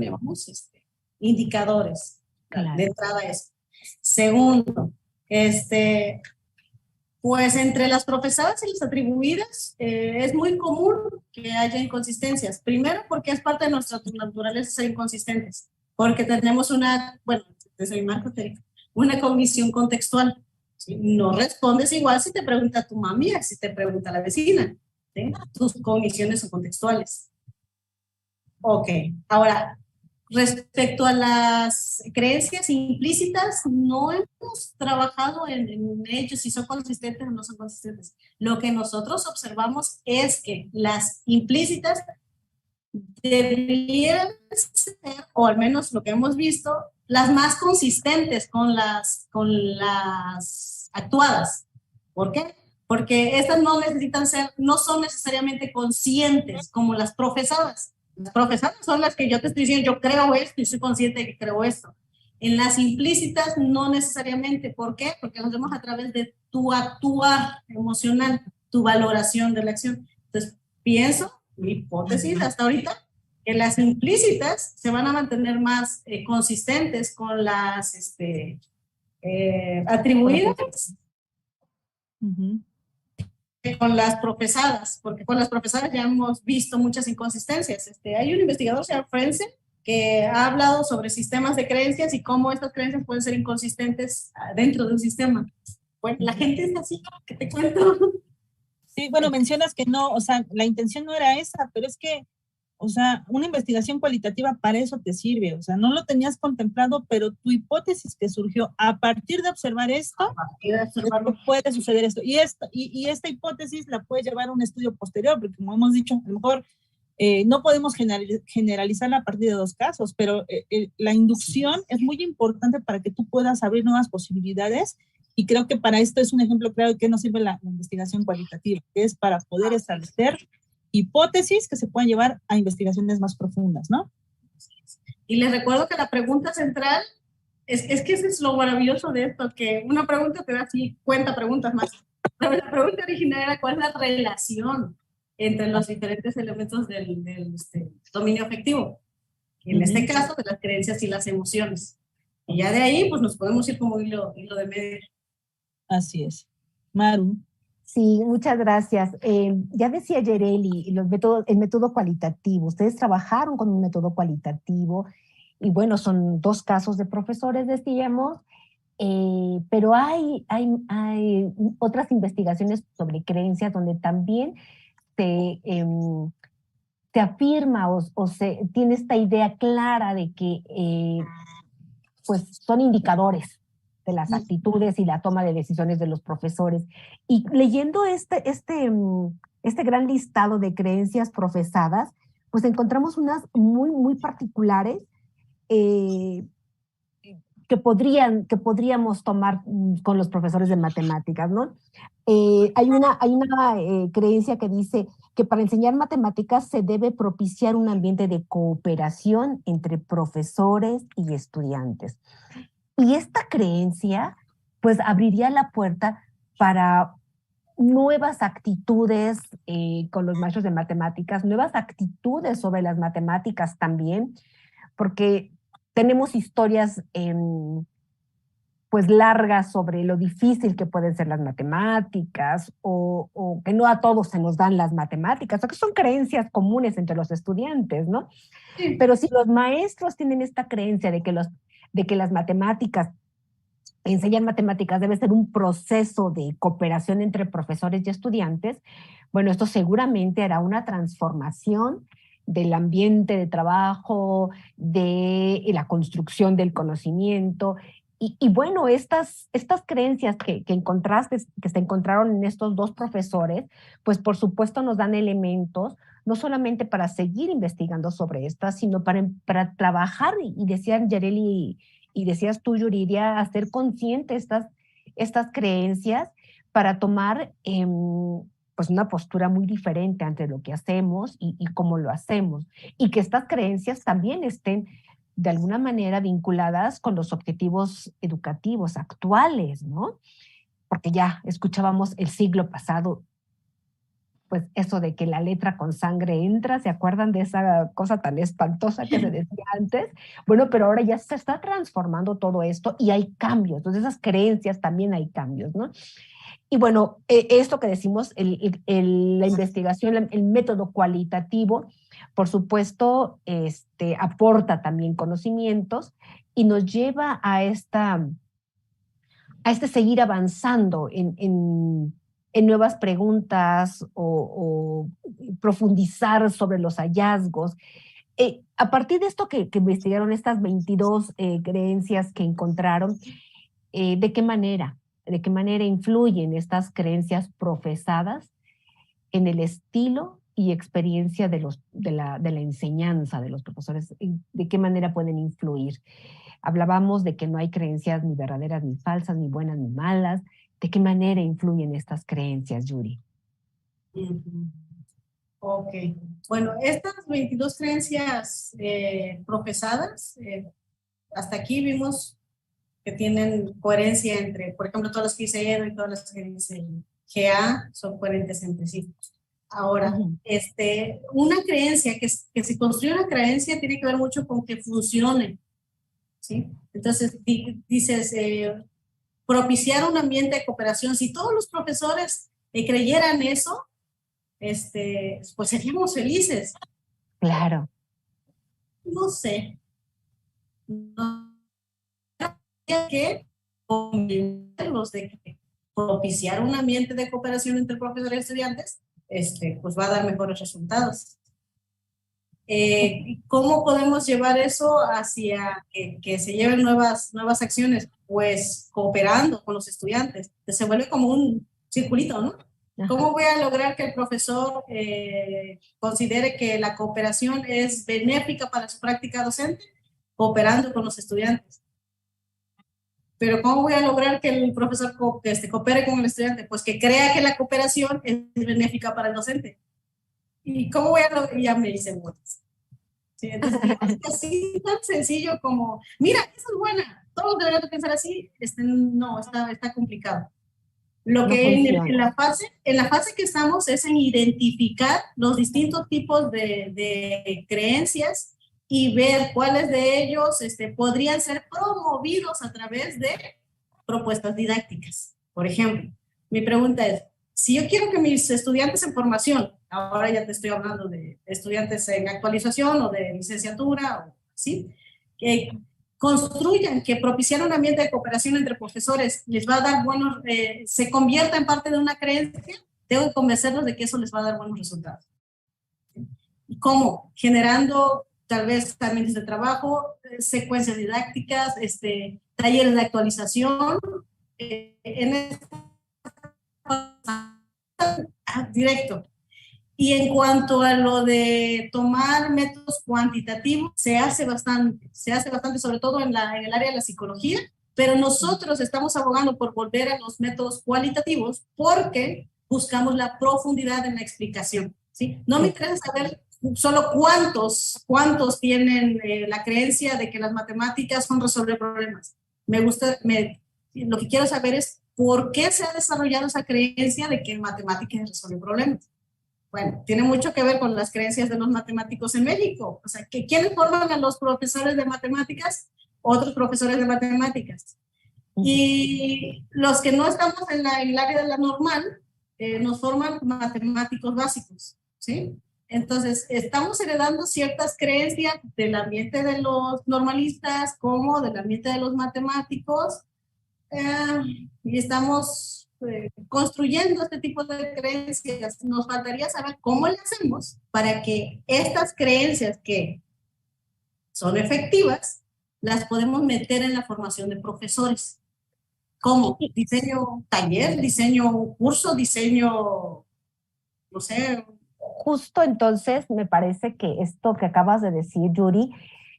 llamamos? Indicadores. Claro. De entrada eso. Segundo, pues entre las profesadas y las atribuidas es muy común que haya inconsistencias. Primero, porque es parte de nuestra naturaleza ser inconsistentes, porque tenemos desde mi marco teórico, una cognición contextual. ¿Sí? No respondes igual si te pregunta tu mami, si te pregunta la vecina. ¿Sí? Tus cogniciones son contextuales. Ok, ahora, respecto a las creencias implícitas, no hemos trabajado en ellos si son consistentes o no son consistentes. Lo que nosotros observamos es que las implícitas deberían ser, o al menos lo que hemos visto, las más consistentes con las actuadas. ¿Por qué? Porque estas no son necesariamente conscientes como las profesadas. Las profesadas son las que yo te estoy diciendo, yo creo esto y soy consciente de que creo esto. En las implícitas no necesariamente. ¿Por qué? Porque lo hacemos a través de tu actuar emocional, tu valoración de la acción. Entonces, pienso, mi hipótesis hasta ahorita, que las implícitas se van a mantener más consistentes con las atribuidas. Con las profesadas, porque con las profesadas ya hemos visto muchas inconsistencias. Hay un investigador, se llama Frenzen, que ha hablado sobre sistemas de creencias y cómo estas creencias pueden ser inconsistentes dentro de un sistema. Bueno, la gente es así, ¿qué te cuento? Sí, bueno, mencionas que no, o sea, la intención no era esa, pero es que, o sea, una investigación cualitativa para eso te sirve, o sea, no lo tenías contemplado, pero tu hipótesis que surgió a partir de observar esto, puede suceder esto. Y esta hipótesis la puedes llevar a un estudio posterior, porque como hemos dicho, a lo mejor no podemos generalizarla a partir de 2 casos, pero la inducción es muy importante para que tú puedas abrir nuevas posibilidades. Y creo que para esto es un ejemplo claro de qué nos sirve la investigación cualitativa, que es para poder establecer hipótesis que se pueden llevar a investigaciones más profundas, ¿no? Y les recuerdo que la pregunta central es que eso es lo maravilloso de esto, que una pregunta te da así 50 preguntas más. Pero la pregunta original era cuál es la relación entre los diferentes elementos del dominio afectivo. En este caso, de las creencias y las emociones. Y ya de ahí, pues nos podemos ir como hilo de medio. Así es. Maru. Sí, muchas gracias. Ya decía Yereli, el método cualitativo. Ustedes trabajaron con un método cualitativo y bueno, son 2 casos de profesores, decíamos, pero hay otras investigaciones sobre creencias donde también se afirma o se tiene esta idea clara de que pues son indicadores de las actitudes y la toma de decisiones de los profesores. Y leyendo este gran listado de creencias profesadas, pues encontramos unas muy, muy particulares que podríamos tomar con los profesores de matemáticas, ¿no? Hay una creencia que dice que para enseñar matemáticas se debe propiciar un ambiente de cooperación entre profesores y estudiantes. Y esta creencia, pues, abriría la puerta para nuevas actitudes con los maestros de matemáticas, nuevas actitudes sobre las matemáticas también, porque tenemos historias pues largas sobre lo difícil que pueden ser las matemáticas o que no a todos se nos dan las matemáticas, o que son creencias comunes entre los estudiantes, ¿no? Sí. Pero si los maestros tienen esta creencia de que las matemáticas, enseñar matemáticas debe ser un proceso de cooperación entre profesores y estudiantes, bueno, esto seguramente hará una transformación del ambiente de trabajo, de la construcción del conocimiento. Y bueno, estas creencias que encontraste, que se encontraron en estos 2 profesores, pues por supuesto nos dan elementos, no solamente para seguir investigando sobre estas, sino para trabajar, y decían Yereli y decías tú, Yuridia, hacer consciente estas creencias para tomar pues una postura muy diferente ante lo que hacemos y cómo lo hacemos. Y que estas creencias también estén de alguna manera vinculadas con los objetivos educativos actuales, ¿no? Porque ya escuchábamos el siglo pasado, pues eso de que la letra con sangre entra, ¿se acuerdan de esa cosa tan espantosa que se decía antes? Bueno, pero ahora ya se está transformando todo esto y hay cambios, entonces esas creencias también hay cambios, ¿no? Y bueno, esto que decimos, la investigación, el método cualitativo, por supuesto, aporta también conocimientos y nos lleva a seguir avanzando en nuevas preguntas o profundizar sobre los hallazgos. A partir de esto que investigaron, estas 22 creencias que encontraron, ¿de qué manera influyen estas creencias profesadas en el estilo y experiencia de la enseñanza de los profesores? ¿De qué manera pueden influir? Hablábamos de que no hay creencias ni verdaderas ni falsas, ni buenas ni malas. ¿De qué manera influyen estas creencias, Yuri? Ok. Bueno, estas 22 creencias profesadas, hasta aquí vimos que tienen coherencia entre, por ejemplo, todas las que dice Edo y todas las que dice GA son coherentes entre sí. Ahora, una creencia, que se construye una creencia tiene que ver mucho con que funcione, ¿sí? Entonces, dices, propiciar un ambiente de cooperación. Si todos los profesores creyeran eso, pues seríamos felices. Claro. No sé. No que convencerlos de que propiciar un ambiente de cooperación entre profesores y estudiantes, pues va a dar mejores resultados. ¿Cómo podemos llevar eso hacia que se lleven nuevas acciones? Pues cooperando con los estudiantes. Se vuelve como un circulito, ¿no? Ajá. ¿Cómo voy a lograr que el profesor considere que la cooperación es benéfica para su práctica docente? Cooperando con los estudiantes. Pero ¿cómo voy a lograr que el profesor coopere con el estudiante? Pues que crea que la cooperación es benéfica para el docente. ¿Y cómo voy a lograr? Ya me dicen muchas. Sí, entonces, es así tan sencillo como, mira, esa es buena, todos deberían pensar así. No, está complicado. Lo que en la fase que estamos es en identificar los distintos tipos de creencias y ver cuáles de ellos podrían ser promovidos a través de propuestas didácticas. Por ejemplo, mi pregunta es, si yo quiero que mis estudiantes en formación, ahora ya te estoy hablando de estudiantes en actualización o de licenciatura, ¿sí? Que construyan, que propiciar un ambiente de cooperación entre profesores, les va a dar buenos, se convierta en parte de una creencia, tengo que convencerlos de que eso les va a dar buenos resultados. ¿Y cómo? Generando tal vez ambientes de trabajo, secuencias didácticas, talleres de actualización, directo. Y en cuanto a lo de tomar métodos cuantitativos, se hace bastante sobre todo en el área de la psicología, pero nosotros estamos abogando por volver a los métodos cualitativos porque buscamos la profundidad en la explicación, ¿sí? No me interesa saber solo cuántos tienen la creencia de que las matemáticas son resolver problemas. Lo que quiero saber es por qué se ha desarrollado esa creencia de que en matemáticas es resolver problemas. Bueno, tiene mucho que ver con las creencias de los matemáticos en México. O sea, ¿quiénes forman a los profesores de matemáticas? Otros profesores de matemáticas. Y los que no estamos en el área de la normal, nos forman matemáticos básicos, ¿sí? Entonces, estamos heredando ciertas creencias del ambiente de los normalistas como del ambiente de los matemáticos, y estamos construyendo este tipo de creencias. Nos faltaría saber cómo le hacemos para que estas creencias que son efectivas las podemos meter en la formación de profesores. ¿Cómo? Diseño taller, diseño curso, diseño, no sé. Justo entonces me parece que esto que acabas de decir, Yuri,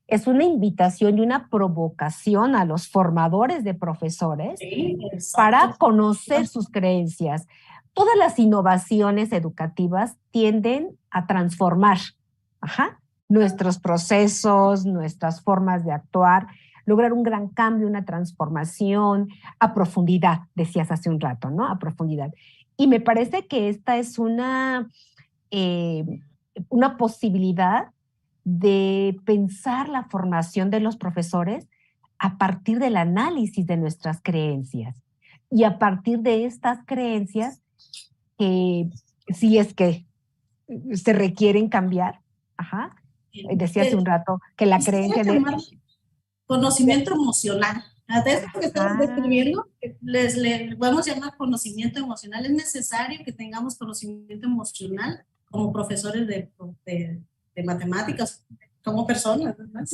es una invitación y una provocación a los formadores de profesores, sí, para conocer sus creencias, todas las innovaciones educativas tienden a transformar nuestros procesos, nuestras formas de actuar, lograr un gran cambio, una transformación a profundidad, decías hace un rato, ¿no? A profundidad. Y me parece que esta es una posibilidad de pensar la formación de los profesores a partir del análisis de nuestras creencias. Y a partir de estas creencias, si es que se requieren cambiar, decía hace un rato que la creencia de... Conocimiento emocional. De esto que estamos describiendo, le podemos llamar conocimiento emocional. Es necesario que tengamos conocimiento emocional como profesores de matemáticas, como personas, ¿verdad?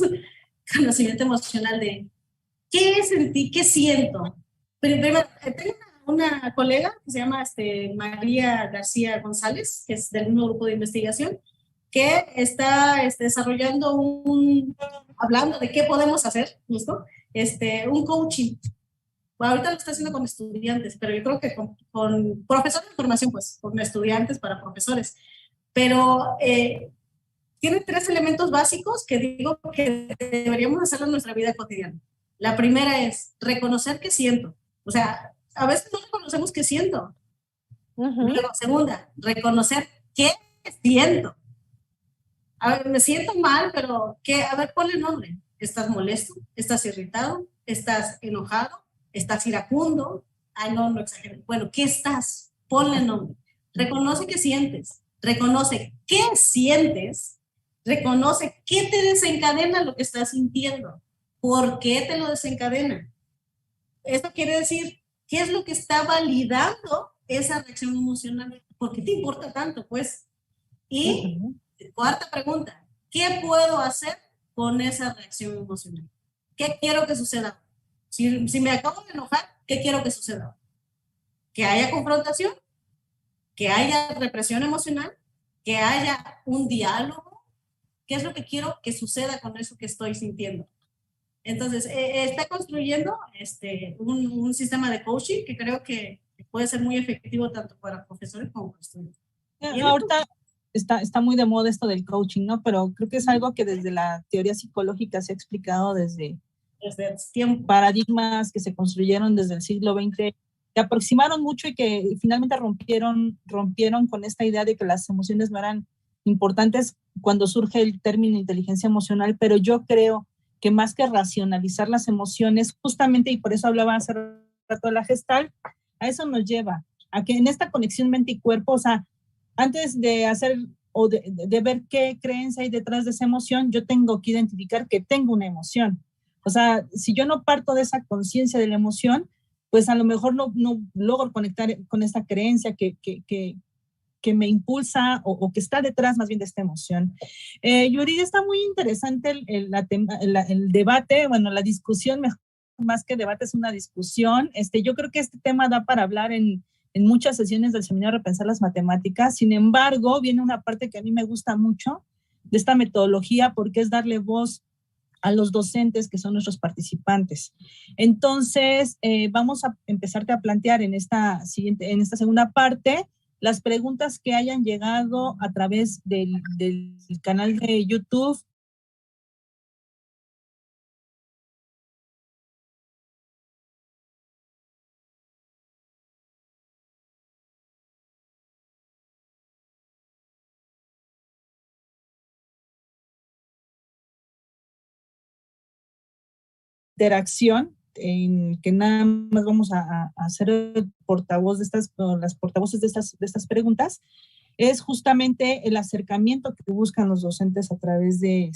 Conocimiento emocional de qué sentí, qué siento. Primero, tengo una colega que se llama María García González, que es del mismo grupo de investigación, que está desarrollando hablando de qué podemos hacer, justo, un coaching. Bueno, ahorita lo está haciendo con estudiantes, pero yo creo que con profesores de formación, pues, con estudiantes para profesores. Pero tiene 3 elementos básicos que digo que deberíamos hacerlo en nuestra vida cotidiana. La primera es reconocer qué siento. O sea, a veces no reconocemos qué siento. Luego, segunda, reconocer qué siento. A ver, me siento mal, pero ¿qué? A ver, ponle nombre. ¿Estás molesto? ¿Estás irritado? ¿Estás enojado? ¿Estás iracundo? Ay, no exagero. Bueno, ¿qué estás? Ponle nombre. Reconoce qué sientes. Reconoce qué sientes. Reconoce qué te desencadena lo que estás sintiendo. ¿Por qué te lo desencadena? Esto quiere decir, ¿qué es lo que está validando esa reacción emocional? ¿Por qué te importa tanto, pues? Y cuarta pregunta, ¿qué puedo hacer con esa reacción emocional? ¿Qué quiero que suceda? Si me acabo de enojar, ¿qué quiero que suceda? ¿Que haya confrontación? ¿Que haya represión emocional? ¿Que haya un diálogo? ¿Qué es lo que quiero que suceda con eso que estoy sintiendo? Entonces, está construyendo un sistema de coaching que creo que puede ser muy efectivo tanto para profesores como para estudiantes. Ahorita está muy de moda esto del coaching, ¿no? Pero creo que es algo que desde la teoría psicológica se ha explicado desde tiempos, paradigmas que se construyeron desde el siglo XX, que aproximaron mucho y que finalmente rompieron con esta idea de que las emociones no eran importantes cuando surge el término inteligencia emocional, pero yo creo que más que racionalizar las emociones, justamente, y por eso hablaba hace rato de la Gestalt, a eso nos lleva, a que en esta conexión mente y cuerpo, o sea, antes de hacer o de ver qué creencia hay detrás de esa emoción, yo tengo que identificar que tengo una emoción. O sea, si yo no parto de esa conciencia de la emoción, pues a lo mejor no logro conectar con esta creencia que me impulsa o que está detrás más bien de esta emoción. Yuridia, está muy interesante el debate, bueno, la discusión, más que debate es una discusión. Yo creo que este tema da para hablar en muchas sesiones del seminario Repensar las Matemáticas. Sin embargo, viene una parte que a mí me gusta mucho de esta metodología porque es darle voz a los docentes que son nuestros participantes. Entonces, vamos a empezarte a plantear en esta segunda parte las preguntas que hayan llegado a través del canal de YouTube. Interacción en que nada más vamos a hacer el portavoz de las portavoces de estas preguntas, es justamente el acercamiento que buscan los docentes a través de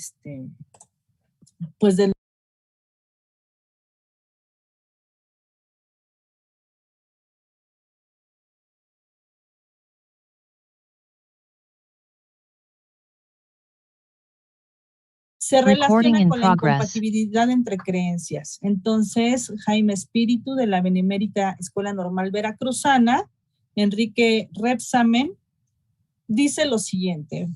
pues del se relaciona con la incompatibilidad entre creencias. Entonces, Jaime Espíritu de la Benemérita Escuela Normal Veracruzana, Enrique Repsamen, dice lo siguiente: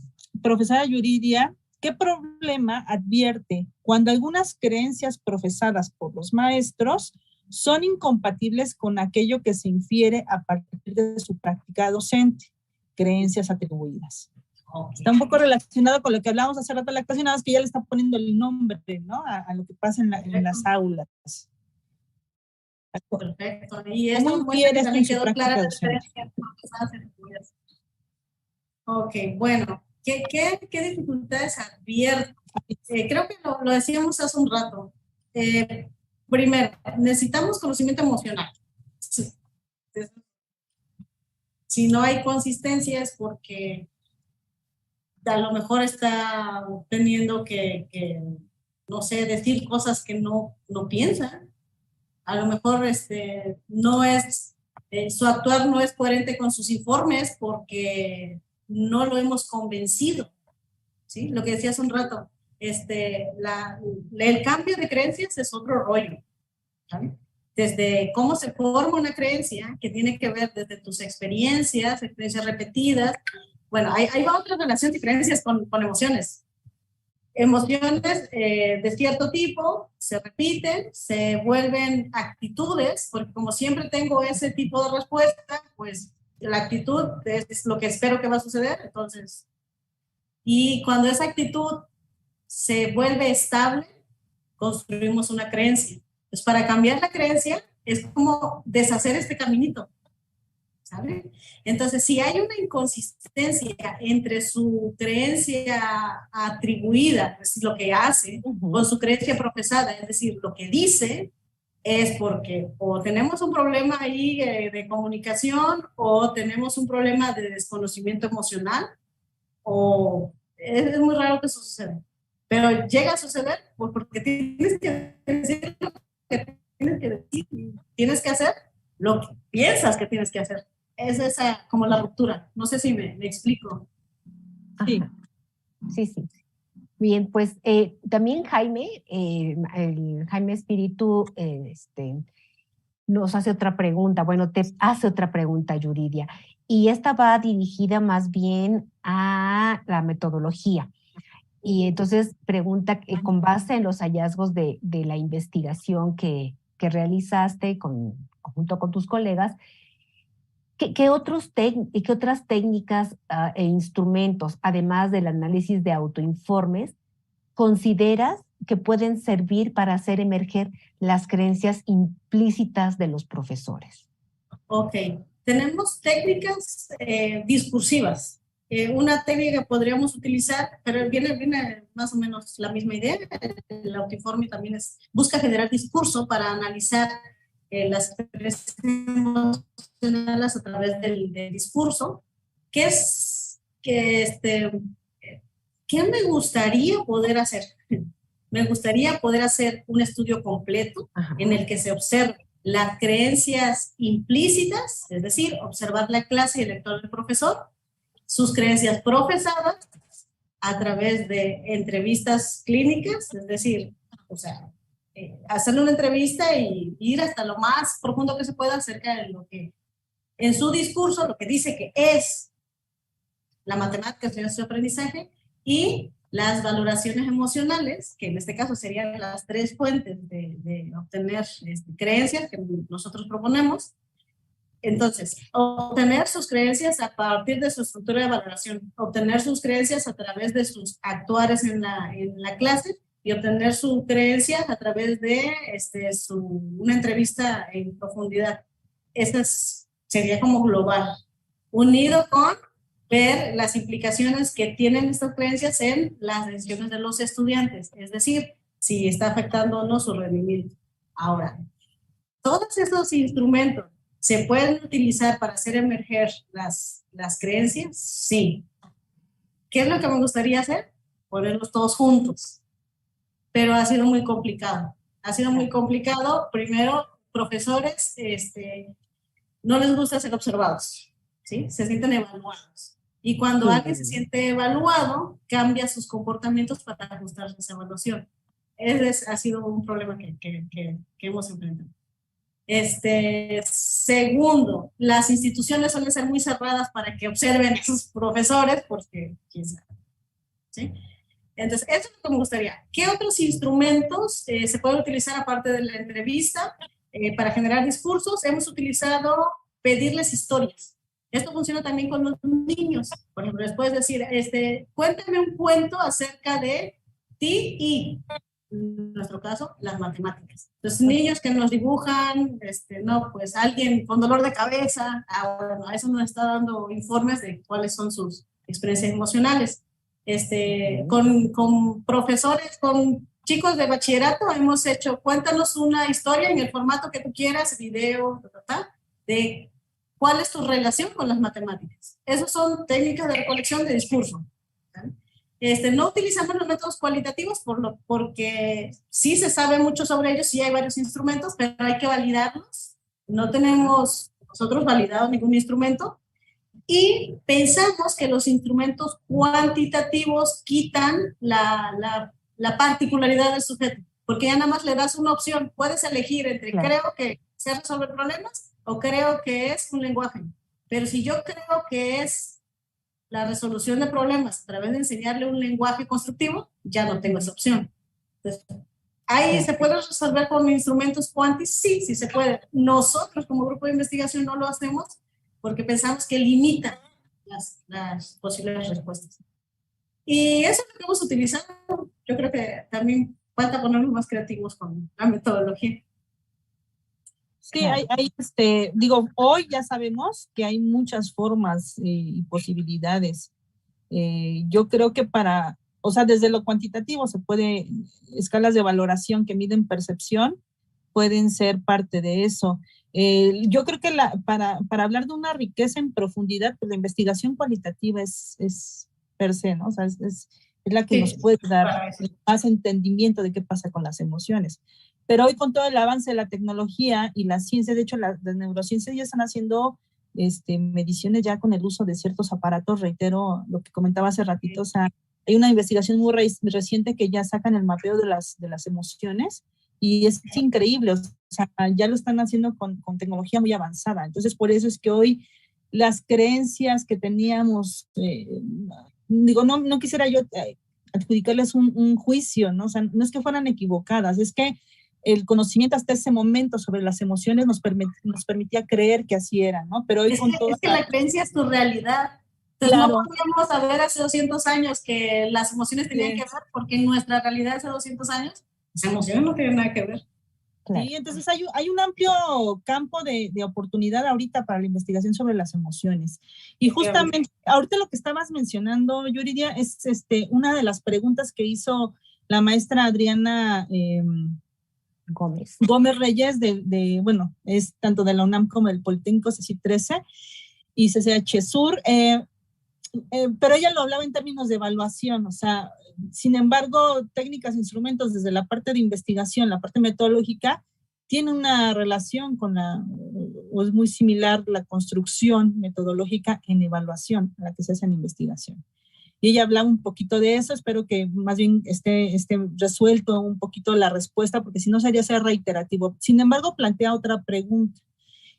profesora Yuridia, ¿qué problema advierte cuando algunas creencias profesadas por los maestros son incompatibles con aquello que se infiere a partir de su práctica docente, creencias atribuidas. Está un poco relacionado con lo que hablábamos hace rato de lactación, nada más que ya le está poniendo el nombre, ¿no? A lo que pasa en las aulas. Perfecto. Y ¿Cómo esto infiere esto también en su quedó práctica clara la docente? diferencia. Ok, bueno, ¿qué dificultades advierto? Creo que lo decíamos hace un rato. Primero, necesitamos conocimiento emocional. Si no hay consistencia es porque a lo mejor está teniendo que no sé, decir cosas que no piensa. A lo mejor no es, su actuar no es coherente con sus informes porque no lo hemos convencido, ¿sí? Lo que decía hace un rato, el cambio de creencias es otro rollo, ¿sabes? Desde cómo se forma una creencia, que tiene que ver desde tus experiencias repetidas. Bueno, hay otra relación de creencias con emociones. Emociones de cierto tipo se repiten, se vuelven actitudes, porque como siempre tengo ese tipo de respuesta, pues la actitud es lo que espero que va a suceder. Entonces, y cuando esa actitud se vuelve estable, construimos una creencia. Pues para cambiar la creencia es como deshacer este caminito, ¿sabe? Entonces, si hay una inconsistencia entre su creencia atribuida, es decir, lo que hace, con su creencia profesada, es decir, lo que dice, es porque o tenemos un problema ahí de comunicación o tenemos un problema de desconocimiento emocional, o es muy raro que eso suceda. Pero llega a suceder porque tienes que decir lo que tienes que decir, tienes que hacer lo que piensas que tienes que hacer. Es esa como la ruptura. No sé si me explico. Sí. Sí. Bien, pues también Jaime, el Jaime Espíritu, nos hace otra pregunta. Bueno, te hace otra pregunta, Yuridia. Y esta va dirigida más bien a la metodología. Y entonces pregunta, con base en los hallazgos de la investigación que realizaste junto con tus colegas, ¿qué otras técnicas e instrumentos, además del análisis de autoinformes, consideras que pueden servir para hacer emerger las creencias implícitas de los profesores? Ok, tenemos técnicas discursivas. Una técnica que podríamos utilizar, pero viene más o menos la misma idea. El autoinforme también busca generar discurso para analizar las expresiones emocionales a través del discurso. ¿Qué me gustaría poder hacer? Me gustaría poder hacer un estudio completo en el que se observe las creencias implícitas, es decir, observar la clase y el lector del profesor, sus creencias profesadas a través de entrevistas clínicas, es decir, o sea, hacerle una entrevista y ir hasta lo más profundo que se pueda acerca de lo que en su discurso, lo que dice que es la matemática, el su aprendizaje, y las valoraciones emocionales, que en este caso serían las tres fuentes de obtener creencias que nosotros proponemos. Entonces, obtener sus creencias a partir de su estructura de valoración, obtener sus creencias a través de sus actuares en la clase y obtener sus creencias a través de una entrevista en profundidad. Esa sería como global, unido con ver las implicaciones que tienen estas creencias en las decisiones de los estudiantes, es decir, si está afectando o no su rendimiento. Ahora, todos esos instrumentos ¿se pueden utilizar para hacer emerger las creencias? Sí. ¿Qué es lo que me gustaría hacer? Ponerlos todos juntos. Pero ha sido muy complicado. Ha sido muy complicado. Primero, profesores no les gusta ser observados, ¿sí? Se sienten evaluados. Y cuando alguien se siente evaluado, cambia sus comportamientos para ajustarse a esa evaluación. Ese ha sido un problema que hemos enfrentado. Segundo, las instituciones suelen ser muy cerradas para que observen a sus profesores, porque quién sabe, ¿sí? Entonces, eso es lo que me gustaría. ¿Qué otros instrumentos se pueden utilizar aparte de la entrevista? para generar discursos, hemos utilizado pedirles historias. Esto funciona también con los niños. Por ejemplo, les puedes decir, cuéntame un cuento acerca de ti y, en nuestro caso, las matemáticas. Los niños que nos dibujan, no, pues alguien con dolor de cabeza, bueno, eso nos está dando informes de cuáles son sus experiencias emocionales. Con profesores, con chicos de bachillerato, hemos hecho, cuéntanos una historia en el formato que tú quieras, video, de cuál es tu relación con las matemáticas. Esas son técnicas de recolección de discurso. No utilizamos los métodos cualitativos porque sí se sabe mucho sobre ellos, sí hay varios instrumentos, pero hay que validarlos. No tenemos nosotros validado ningún instrumento y pensamos que los instrumentos cuantitativos quitan la particularidad del sujeto, porque ya nada más le das una opción. Puedes elegir entre creo que se resuelve problemas o creo que es un lenguaje. Pero si yo creo que es la resolución de problemas a través de enseñarle un lenguaje constructivo, ya no tengo esa opción. Entonces, ¿ahí se puede resolver con instrumentos cuantis? Sí, sí se puede. Nosotros como grupo de investigación no lo hacemos porque pensamos que limita las posibles respuestas. Y eso es lo que hemos utilizado. Yo creo que también falta ponernos más creativos con la metodología. Sí, digo, hoy ya sabemos que hay muchas formas y posibilidades. Yo creo que o sea, desde lo cuantitativo se puede, escalas de valoración que miden percepción, pueden ser parte de eso. Yo creo que para hablar de una riqueza en profundidad, pues la investigación cualitativa es per se, ¿no? O sea, es la que nos puede dar más entendimiento de qué pasa con las emociones. Pero hoy con todo el avance de la tecnología y la ciencia, de hecho las neurociencias ya están haciendo mediciones ya con el uso de ciertos aparatos, reitero lo que comentaba hace ratito, o sea, hay una investigación muy reciente que ya sacan el mapeo de las emociones y es increíble, o sea, ya lo están haciendo con tecnología muy avanzada. Entonces, por eso es que hoy las creencias que teníamos, digo, no quisiera yo adjudicarles un juicio, ¿no? O sea, no es que fueran equivocadas, es que el conocimiento hasta ese momento sobre las emociones nos permitía creer que así era, ¿no? Pero hoy es que la creencia es tu realidad. Entonces, claro, no podíamos saber hace 200 años que las emociones tenían que ver, porque en nuestra realidad hace 200 años, las emociones no tienen nada que ver. Sí, entonces hay un amplio campo de oportunidad ahorita para la investigación sobre las emociones. Y justamente, ahorita lo que estabas mencionando, Yuridia, es una de las preguntas que hizo la maestra Adriana Gómez Reyes, bueno, es tanto de la UNAM como del Politécnico CECIT 13 y CCH Sur, pero ella lo hablaba en términos de evaluación, o sea, sin embargo, técnicas, instrumentos desde la parte de investigación, la parte metodológica, tiene una relación o es muy similar la construcción metodológica en evaluación a la que se hace en investigación. Y ella hablaba un poquito de eso, espero que más bien esté resuelto un poquito la respuesta, porque si no sería ser reiterativo. Sin embargo, plantea otra pregunta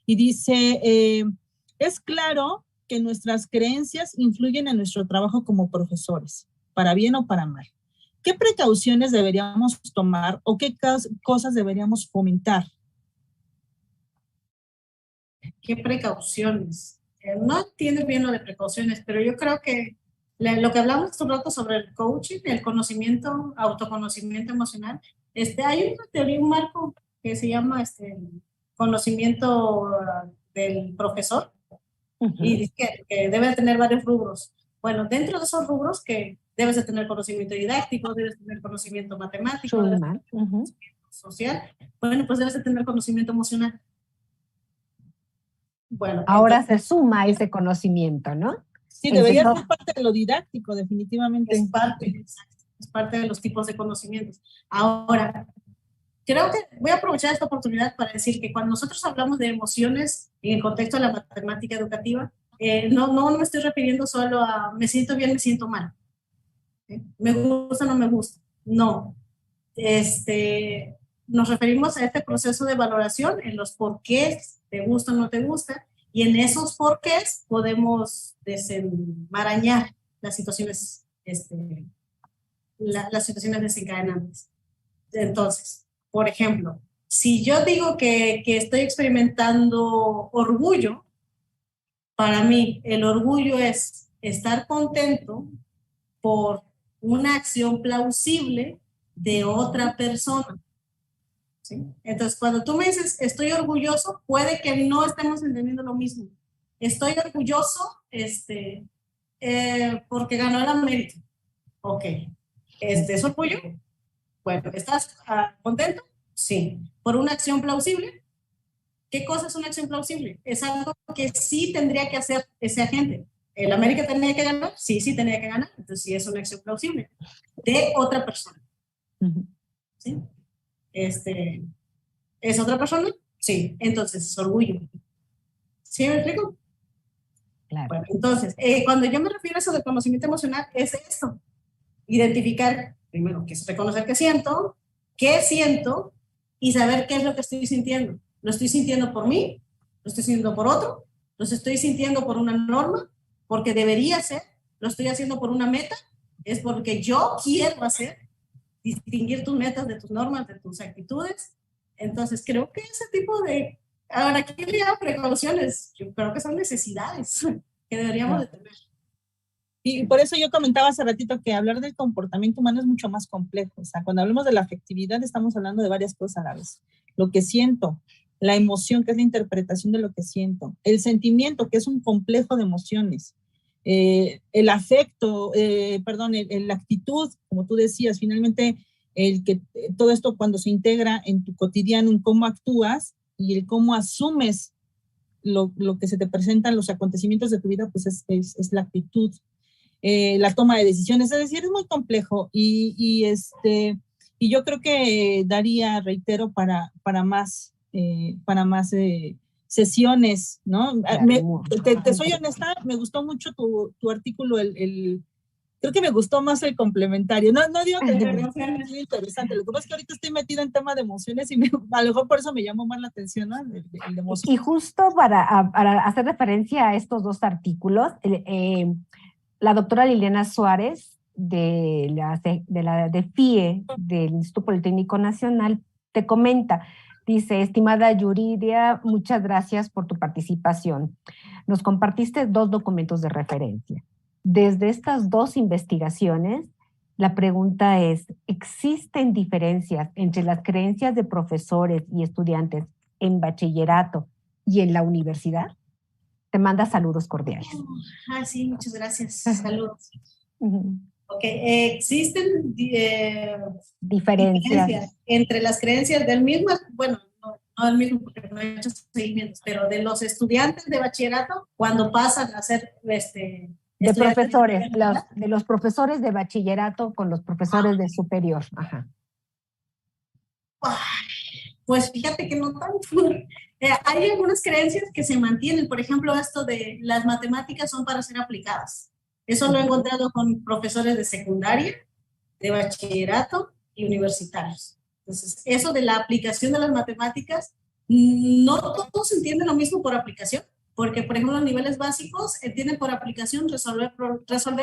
y dice, es claro que nuestras creencias influyen en nuestro trabajo como profesores, para bien o para mal. ¿Qué precauciones deberíamos tomar o qué cosas deberíamos fomentar? ¿Qué precauciones? No entiendo bien lo de precauciones, pero yo creo que lo que hablamos hace un rato sobre el coaching, el conocimiento, autoconocimiento emocional, hay una teoría, un marco que se llama conocimiento del profesor, y dice que debe tener varios rubros. Bueno, dentro de esos rubros que debes de tener conocimiento didáctico, debes de tener conocimiento matemático, debes de tener conocimiento social, bueno, pues debes de tener conocimiento emocional. Bueno, ahora entonces, se suma ese conocimiento, ¿no? Sí, debería ser parte de lo didáctico, definitivamente. Es parte de los tipos de conocimientos. Ahora, creo que voy a aprovechar esta oportunidad para decir que cuando nosotros hablamos de emociones en el contexto de la matemática educativa, no me estoy refiriendo solo a me siento bien, me siento mal. Me gusta, no me gusta. No. Nos referimos a este proceso de valoración en los porqués, te gusta o no te gusta, y en esos porqués podemos desenmarañar las situaciones, las situaciones desencadenantes. Entonces, por ejemplo, Si yo digo que estoy experimentando orgullo, para mí el orgullo es estar contento por una acción plausible de otra persona. ¿Sí? Entonces, cuando tú me dices estoy orgulloso, puede que no estemos entendiendo lo mismo. Estoy orgulloso porque ganó el América. Ok. ¿Es orgullo? Bueno, ¿estás contento? Sí. ¿Por una acción plausible? ¿Qué cosa es una acción plausible? Es algo que sí tendría que hacer ese agente. ¿El América tenía que ganar? Sí, sí tenía que ganar. Entonces sí es una acción plausible de otra persona. ¿Sí? ¿Es otra persona? Sí. Entonces es orgullo. ¿Sí me explico? Claro. Bueno, entonces, cuando yo me refiero a eso de conocimiento emocional, es esto. Identificar, primero, que es reconocer qué siento y saber qué es lo que estoy sintiendo. ¿Lo estoy sintiendo por mí? ¿Lo estoy sintiendo por otro? ¿Lo estoy sintiendo por una norma? Porque debería ser. ¿Lo estoy haciendo por una meta? Es porque yo quiero hacer. Distinguir tus metas de tus normas, de tus actitudes. Entonces, creo que ese tipo de... Ahora, ¿qué le llamo precauciones? Yo creo que son necesidades que deberíamos de tener. Y por eso yo comentaba hace ratito que hablar del comportamiento humano es mucho más complejo. O sea, cuando hablamos de la afectividad estamos hablando de varias cosas a la vez. Lo que siento, la emoción, que es la interpretación de lo que siento, el sentimiento, que es un complejo de emociones, el afecto, la actitud, como tú decías, finalmente todo esto cuando se integra en tu cotidiano, en cómo actúas y el cómo asumes lo que se te presentan, los acontecimientos de tu vida, pues es la actitud. La toma de decisiones, es decir, es muy complejo y yo creo que daría, reitero, para más sesiones, ¿no? Claro, Te soy honesta, me gustó mucho tu artículo, creo que me gustó más el complementario. No digo que es muy interesante, lo que pasa es que ahorita estoy metida en tema de emociones y a lo mejor por eso me llamó más la atención, ¿no? El de emociones. Y justo para hacer referencia a estos dos artículos, la doctora Liliana Suárez de FIE, del Instituto Politécnico Nacional, te comenta, dice, estimada Yuridia, muchas gracias por tu participación. Nos compartiste 2 documentos de referencia. Desde estas 2 investigaciones, la pregunta es, ¿existen diferencias entre las creencias de profesores y estudiantes en bachillerato y en la universidad? Te manda saludos cordiales. Sí, muchas gracias. Saludos. Ok, existen diferencias entre las creencias del mismo, bueno, no del mismo porque no he hecho seguimientos, pero de los estudiantes de bachillerato cuando pasan a ser de profesores, de los profesores de bachillerato con los profesores de superior. Ajá. Pues fíjate que no tanto. Hay algunas creencias que se mantienen, por ejemplo, esto de las matemáticas son para ser aplicadas. Eso lo he encontrado con profesores de secundaria, de bachillerato y universitarios. Entonces, eso de la aplicación de las matemáticas, no todos entienden lo mismo por aplicación, porque, por ejemplo, en niveles básicos entienden por aplicación resolver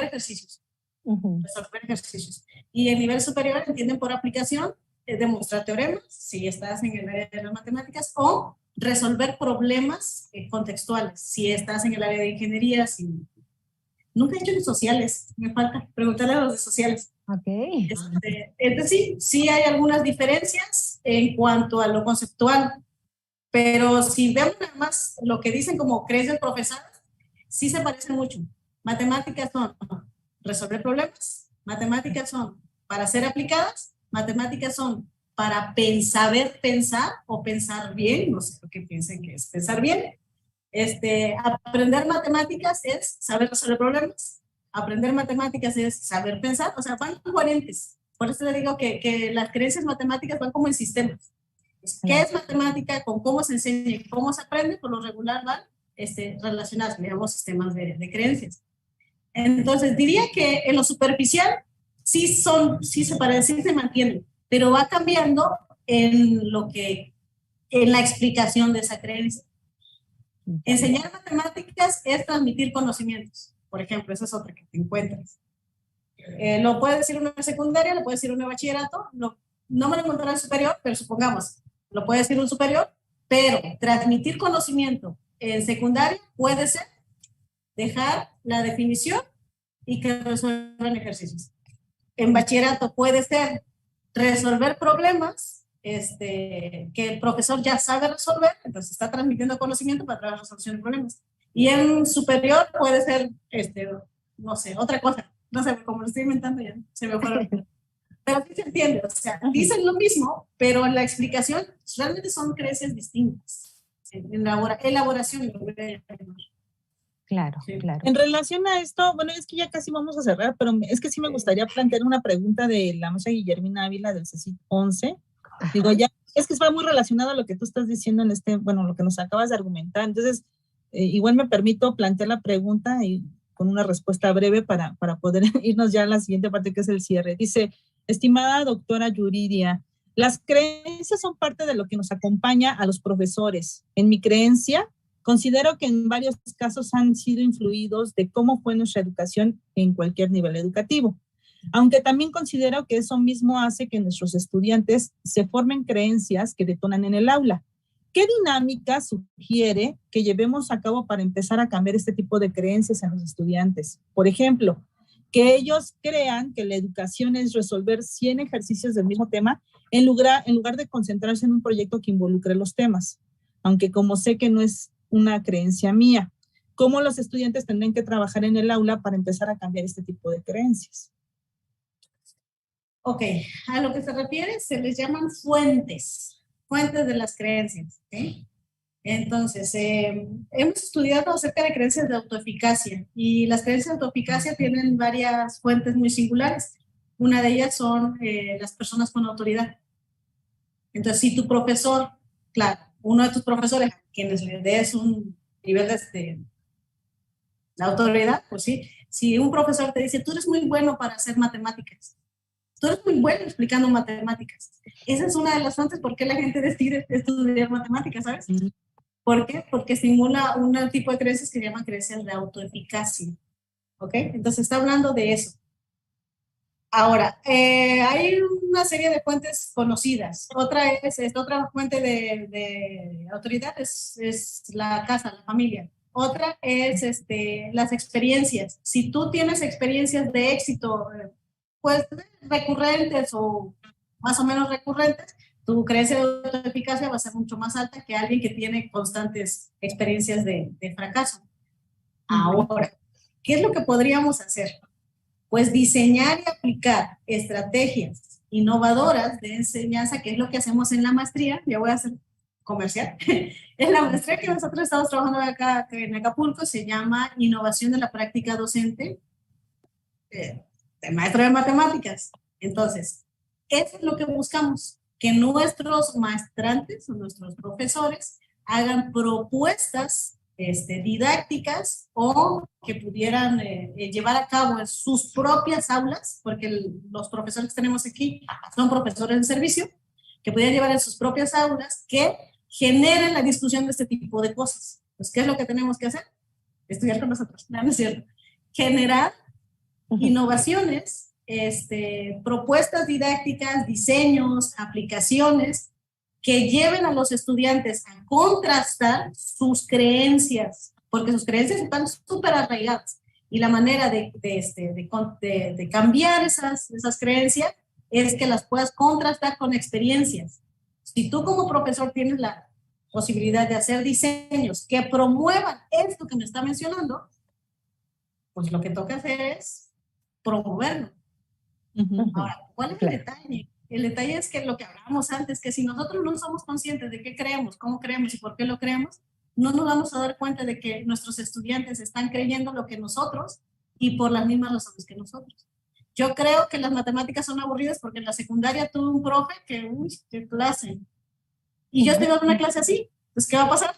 ejercicios. Resolver ejercicios. Y en nivel superior entienden por aplicación demostrar teoremas, si estás en el área de las matemáticas, o resolver problemas contextuales, si estás en el área de ingeniería. Nunca he hecho de sociales, me falta preguntarle a los de sociales. Okay. Entonces sí hay algunas diferencias en cuanto a lo conceptual, pero si vemos nada más lo que dicen como creencias profesadas, sí se parecen mucho. Matemáticas son resolver problemas, matemáticas son para ser aplicadas, matemáticas son para saber pensar o pensar bien, no sé lo que piensen que es pensar bien. Aprender matemáticas es saber resolver problemas, aprender matemáticas es saber pensar, o sea, van coherentes. Por eso le digo que las creencias matemáticas van como en sistemas. ¿Qué es matemática? Con cómo se enseña y cómo se aprende, por lo regular van relacionadas, digamos, sistemas de creencias. Entonces, diría que en lo superficial sí se parecen, sí se mantienen, pero va cambiando en la explicación de esa creencia. Enseñar matemáticas es transmitir conocimientos. Por ejemplo, esa es otra que te encuentras. Lo puede decir una secundaria, lo puede decir una bachillerato, no me lo encontraré en superior, pero supongamos, lo puede decir un superior, pero transmitir conocimiento en secundaria puede ser dejar la definición y que resuelvan ejercicios. En bachillerato puede ser resolver problemas que el profesor ya sabe resolver, entonces está transmitiendo conocimiento para trabajar resolución de problemas. Y en superior puede ser, no sé, otra cosa. No sé, como lo estoy inventando ya, se me fueron. Pero sí se entiende, o sea, dicen lo mismo, pero la explicación realmente son creencias distintas. En la elaboración, lo voy a llamar. Claro, Sí. claro. En relación a esto, bueno, es que ya casi vamos a cerrar, pero es que sí me gustaría plantear una pregunta de la maestra Guillermina Ávila del CECIT 11. Ajá. Digo, ya, es que va muy relacionado a lo que tú estás diciendo en lo que nos acabas de argumentar. Entonces, igual me permito plantear la pregunta y con una respuesta breve para poder irnos ya a la siguiente parte, que es el cierre. Dice, estimada doctora Yuridia, las creencias son parte de lo que nos acompaña a los profesores. En mi creencia, considero que en varios casos han sido influidos de cómo fue nuestra educación en cualquier nivel educativo. Aunque también considero que eso mismo hace que nuestros estudiantes se formen creencias que detonan en el aula. ¿Qué dinámica sugiere que llevemos a cabo para empezar a cambiar este tipo de creencias en los estudiantes? Por ejemplo, que ellos crean que la educación es resolver 100 ejercicios del mismo tema en lugar de concentrarse en un proyecto que involucre los temas. Aunque como sé que no es una creencia mía, ¿cómo los estudiantes tendrán que trabajar en el aula para empezar a cambiar este tipo de creencias? Ok, a lo que se refiere se les llaman fuentes de las creencias. ¿Okay? Entonces, hemos estudiado acerca de creencias de autoeficacia y las creencias de autoeficacia tienen varias fuentes muy singulares. Una de ellas son las personas con autoridad. Entonces, si tu profesor, claro, uno de tus profesores, a quienes le des un nivel de autoridad, pues sí, si un profesor te dice, tú eres muy bueno para hacer matemáticas, tú eres muy bueno explicando matemáticas, esa es una de las fuentes por qué la gente decide estudiar matemáticas, ¿sabes? ¿Por qué? Porque simula un tipo de creencias que se llaman creencias de autoeficacia, ¿ok? Entonces está hablando de eso. Ahora, hay una serie de fuentes conocidas. Otra fuente de autoridad es la casa, la familia. Otra es las experiencias. Si tú tienes experiencias de éxito, pues recurrentes o más o menos recurrentes, tu creencia de autoeficacia va a ser mucho más alta que alguien que tiene constantes experiencias de fracaso. Ahora, ¿qué es lo que podríamos hacer? Pues diseñar y aplicar estrategias innovadoras de enseñanza, que es lo que hacemos en la maestría. Ya voy a hacer comercial. En la maestría que nosotros estamos trabajando acá en Acapulco se llama Innovación de la Práctica Docente del maestro de matemáticas. Entonces, eso es lo que buscamos, que nuestros maestrantes o nuestros profesores hagan propuestas didácticas o que pudieran llevar a cabo en sus propias aulas, porque los profesores que tenemos aquí son profesores de servicio, que pudieran llevar en sus propias aulas, que generen la discusión de este tipo de cosas. Pues, ¿qué es lo que tenemos que hacer? Estudiar con nosotros, no es cierto. Generar innovaciones, propuestas didácticas, diseños, aplicaciones que lleven a los estudiantes a contrastar sus creencias, porque sus creencias están súper arraigadas. Y la manera de cambiar esas creencias es que las puedas contrastar con experiencias. Si tú como profesor tienes la posibilidad de hacer diseños que promuevan esto que me está mencionando, pues lo que toca hacer es promoverlo. Ahora, ¿cuál es el detalle? El detalle es que lo que hablábamos antes, que si nosotros no somos conscientes de qué creemos, cómo creemos y por qué lo creemos, no nos vamos a dar cuenta de que nuestros estudiantes están creyendo lo que nosotros y por las mismas razones que nosotros. Yo creo que las matemáticas son aburridas porque en la secundaria tuve un profe que, uy, qué clase. Y yo estoy dando una clase así, pues ¿qué va a pasar?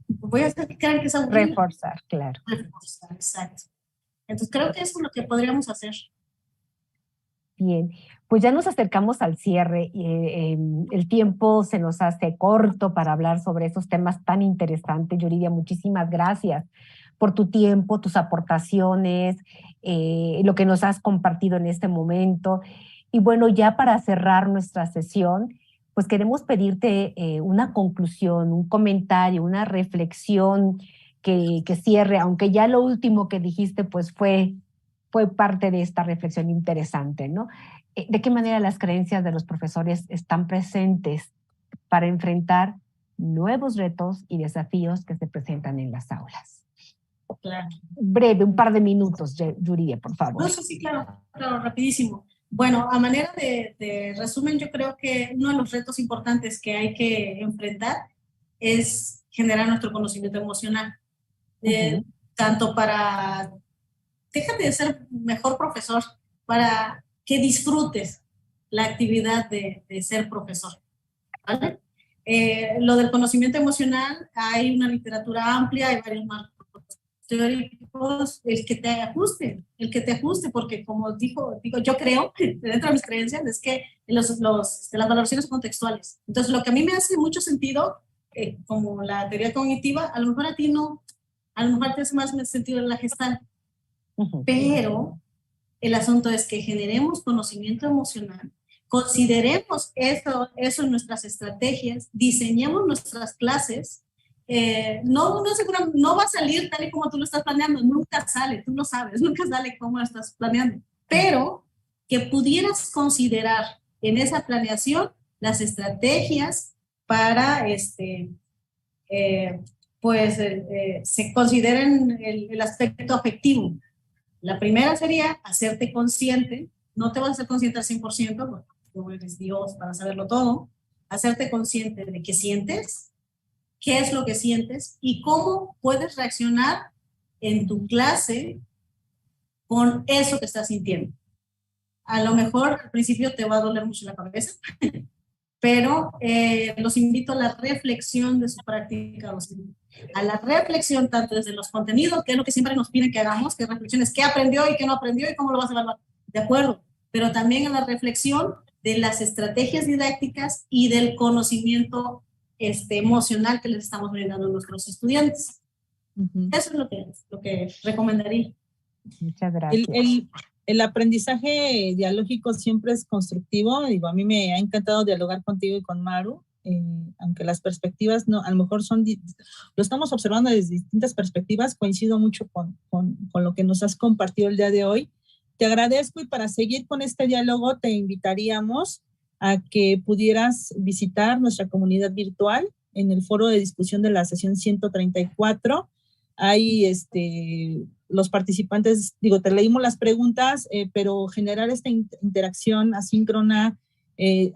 Voy a hacer que crean que es aburrido. Reforzar, claro. Reforzar, exacto. Entonces creo que eso es lo que podríamos hacer. Bien, pues ya nos acercamos al cierre. El tiempo se nos hace corto para hablar sobre esos temas tan interesantes. Yuridia, muchísimas gracias por tu tiempo, tus aportaciones, lo que nos has compartido en este momento. Y bueno, ya para cerrar nuestra sesión, pues queremos pedirte una conclusión, un comentario, una reflexión que cierre, aunque ya lo último que dijiste pues fue parte de esta reflexión interesante, ¿no? ¿De qué manera las creencias de los profesores están presentes para enfrentar nuevos retos y desafíos que se presentan en las aulas? Claro. Breve, un par de minutos, Yuridia, por favor. No, sí, claro, rapidísimo. Bueno, a manera de resumen, yo creo que uno de los retos importantes que hay que enfrentar es generar nuestro conocimiento emocional. Tanto para, déjate de ser mejor profesor, para que disfrutes la actividad de ser profesor, ¿vale? Lo del conocimiento emocional, hay una literatura amplia, hay varios marcos teóricos, el que te ajuste, porque como digo, yo creo, dentro de mis creencias, es que las valoraciones son contextuales. Entonces, lo que a mí me hace mucho sentido, como la teoría cognitiva, a lo mejor a ti no, a lo mejor te hace más sentido en la Gestalt, pero el asunto es que generemos conocimiento emocional, consideremos eso en nuestras estrategias, diseñemos nuestras clases. No va a salir tal y como tú lo estás planeando, nunca sale, tú lo sabes, nunca sale como lo estás planeando, pero que pudieras considerar en esa planeación las estrategias para se consideren el aspecto afectivo. La primera sería hacerte consciente, no te vas a hacer consciente al 100%, porque tú eres Dios para saberlo todo, hacerte consciente de qué sientes, qué es lo que sientes y cómo puedes reaccionar en tu clase con eso que estás sintiendo. A lo mejor al principio te va a doler mucho la cabeza, pero los invito a la reflexión de su práctica, a la reflexión tanto desde los contenidos, que es lo que siempre nos piden que hagamos, que reflexiones, qué aprendió y qué no aprendió y cómo lo vas a evaluar, de acuerdo, pero también a la reflexión de las estrategias didácticas y del conocimiento emocional que les estamos brindando a nuestros estudiantes. Eso es lo que recomendaría. Muchas gracias. El aprendizaje dialógico siempre es constructivo. Digo, a mí me ha encantado dialogar contigo y con Maru, aunque las perspectivas no, a lo mejor lo estamos observando desde distintas perspectivas. Coincido mucho con lo que nos has compartido el día de hoy. Te agradezco y para seguir con este diálogo te invitaríamos a que pudieras visitar nuestra comunidad virtual en el foro de discusión de la sesión 134. Hay los participantes, digo, te leímos las preguntas, pero generar esta interacción asíncrona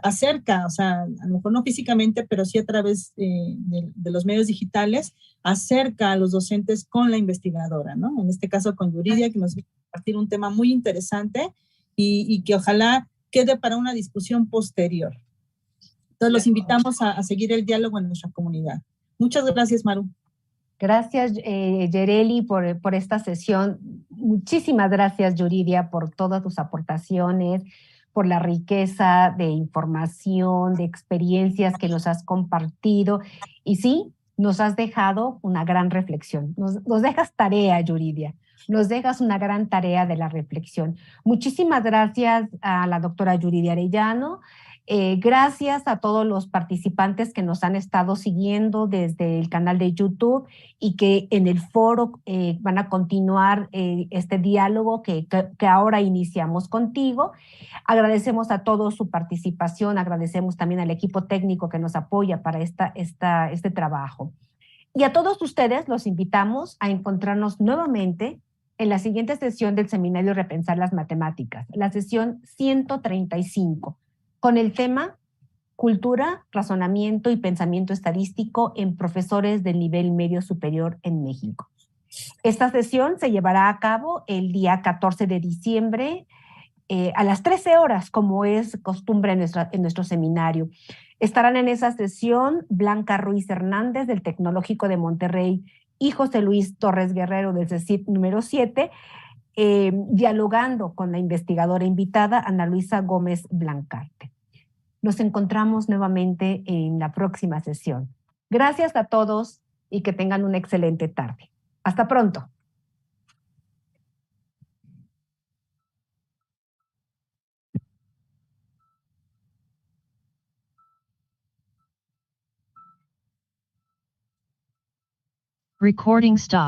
acerca, o sea, a lo mejor no físicamente, pero sí a través de los medios digitales, acerca a los docentes con la investigadora, ¿no? En este caso con Yuridia, que nos va a compartir un tema muy interesante y que ojalá quede para una discusión posterior. Entonces, los invitamos a seguir el diálogo en nuestra comunidad. Muchas gracias, Maru. Gracias, Yereli, por esta sesión. Muchísimas gracias, Yuridia, por todas tus aportaciones, por la riqueza de información, de experiencias que nos has compartido. Y sí, nos has dejado una gran reflexión. Nos dejas tarea, Yuridia. Nos dejas una gran tarea de la reflexión. Muchísimas gracias a la doctora Yuridia Arellano. Gracias a todos los participantes que nos han estado siguiendo desde el canal de YouTube y que en el foro van a continuar este diálogo que ahora iniciamos contigo. Agradecemos a todos su participación, agradecemos también al equipo técnico que nos apoya para este trabajo. Y a todos ustedes los invitamos a encontrarnos nuevamente en la siguiente sesión del Seminario Repensar las Matemáticas, la sesión 135. Con el tema Cultura, Razonamiento y Pensamiento Estadístico en Profesores del Nivel Medio Superior en México. Esta sesión se llevará a cabo el día 14 de diciembre a las 13 horas, como es costumbre en nuestro seminario. Estarán en esa sesión Blanca Ruiz Hernández del Tecnológico de Monterrey y José Luis Torres Guerrero del CECIT número 7, dialogando con la investigadora invitada Ana Luisa Gómez Blancarte. Nos encontramos nuevamente en la próxima sesión. Gracias a todos y que tengan una excelente tarde. Hasta pronto. Recording stop.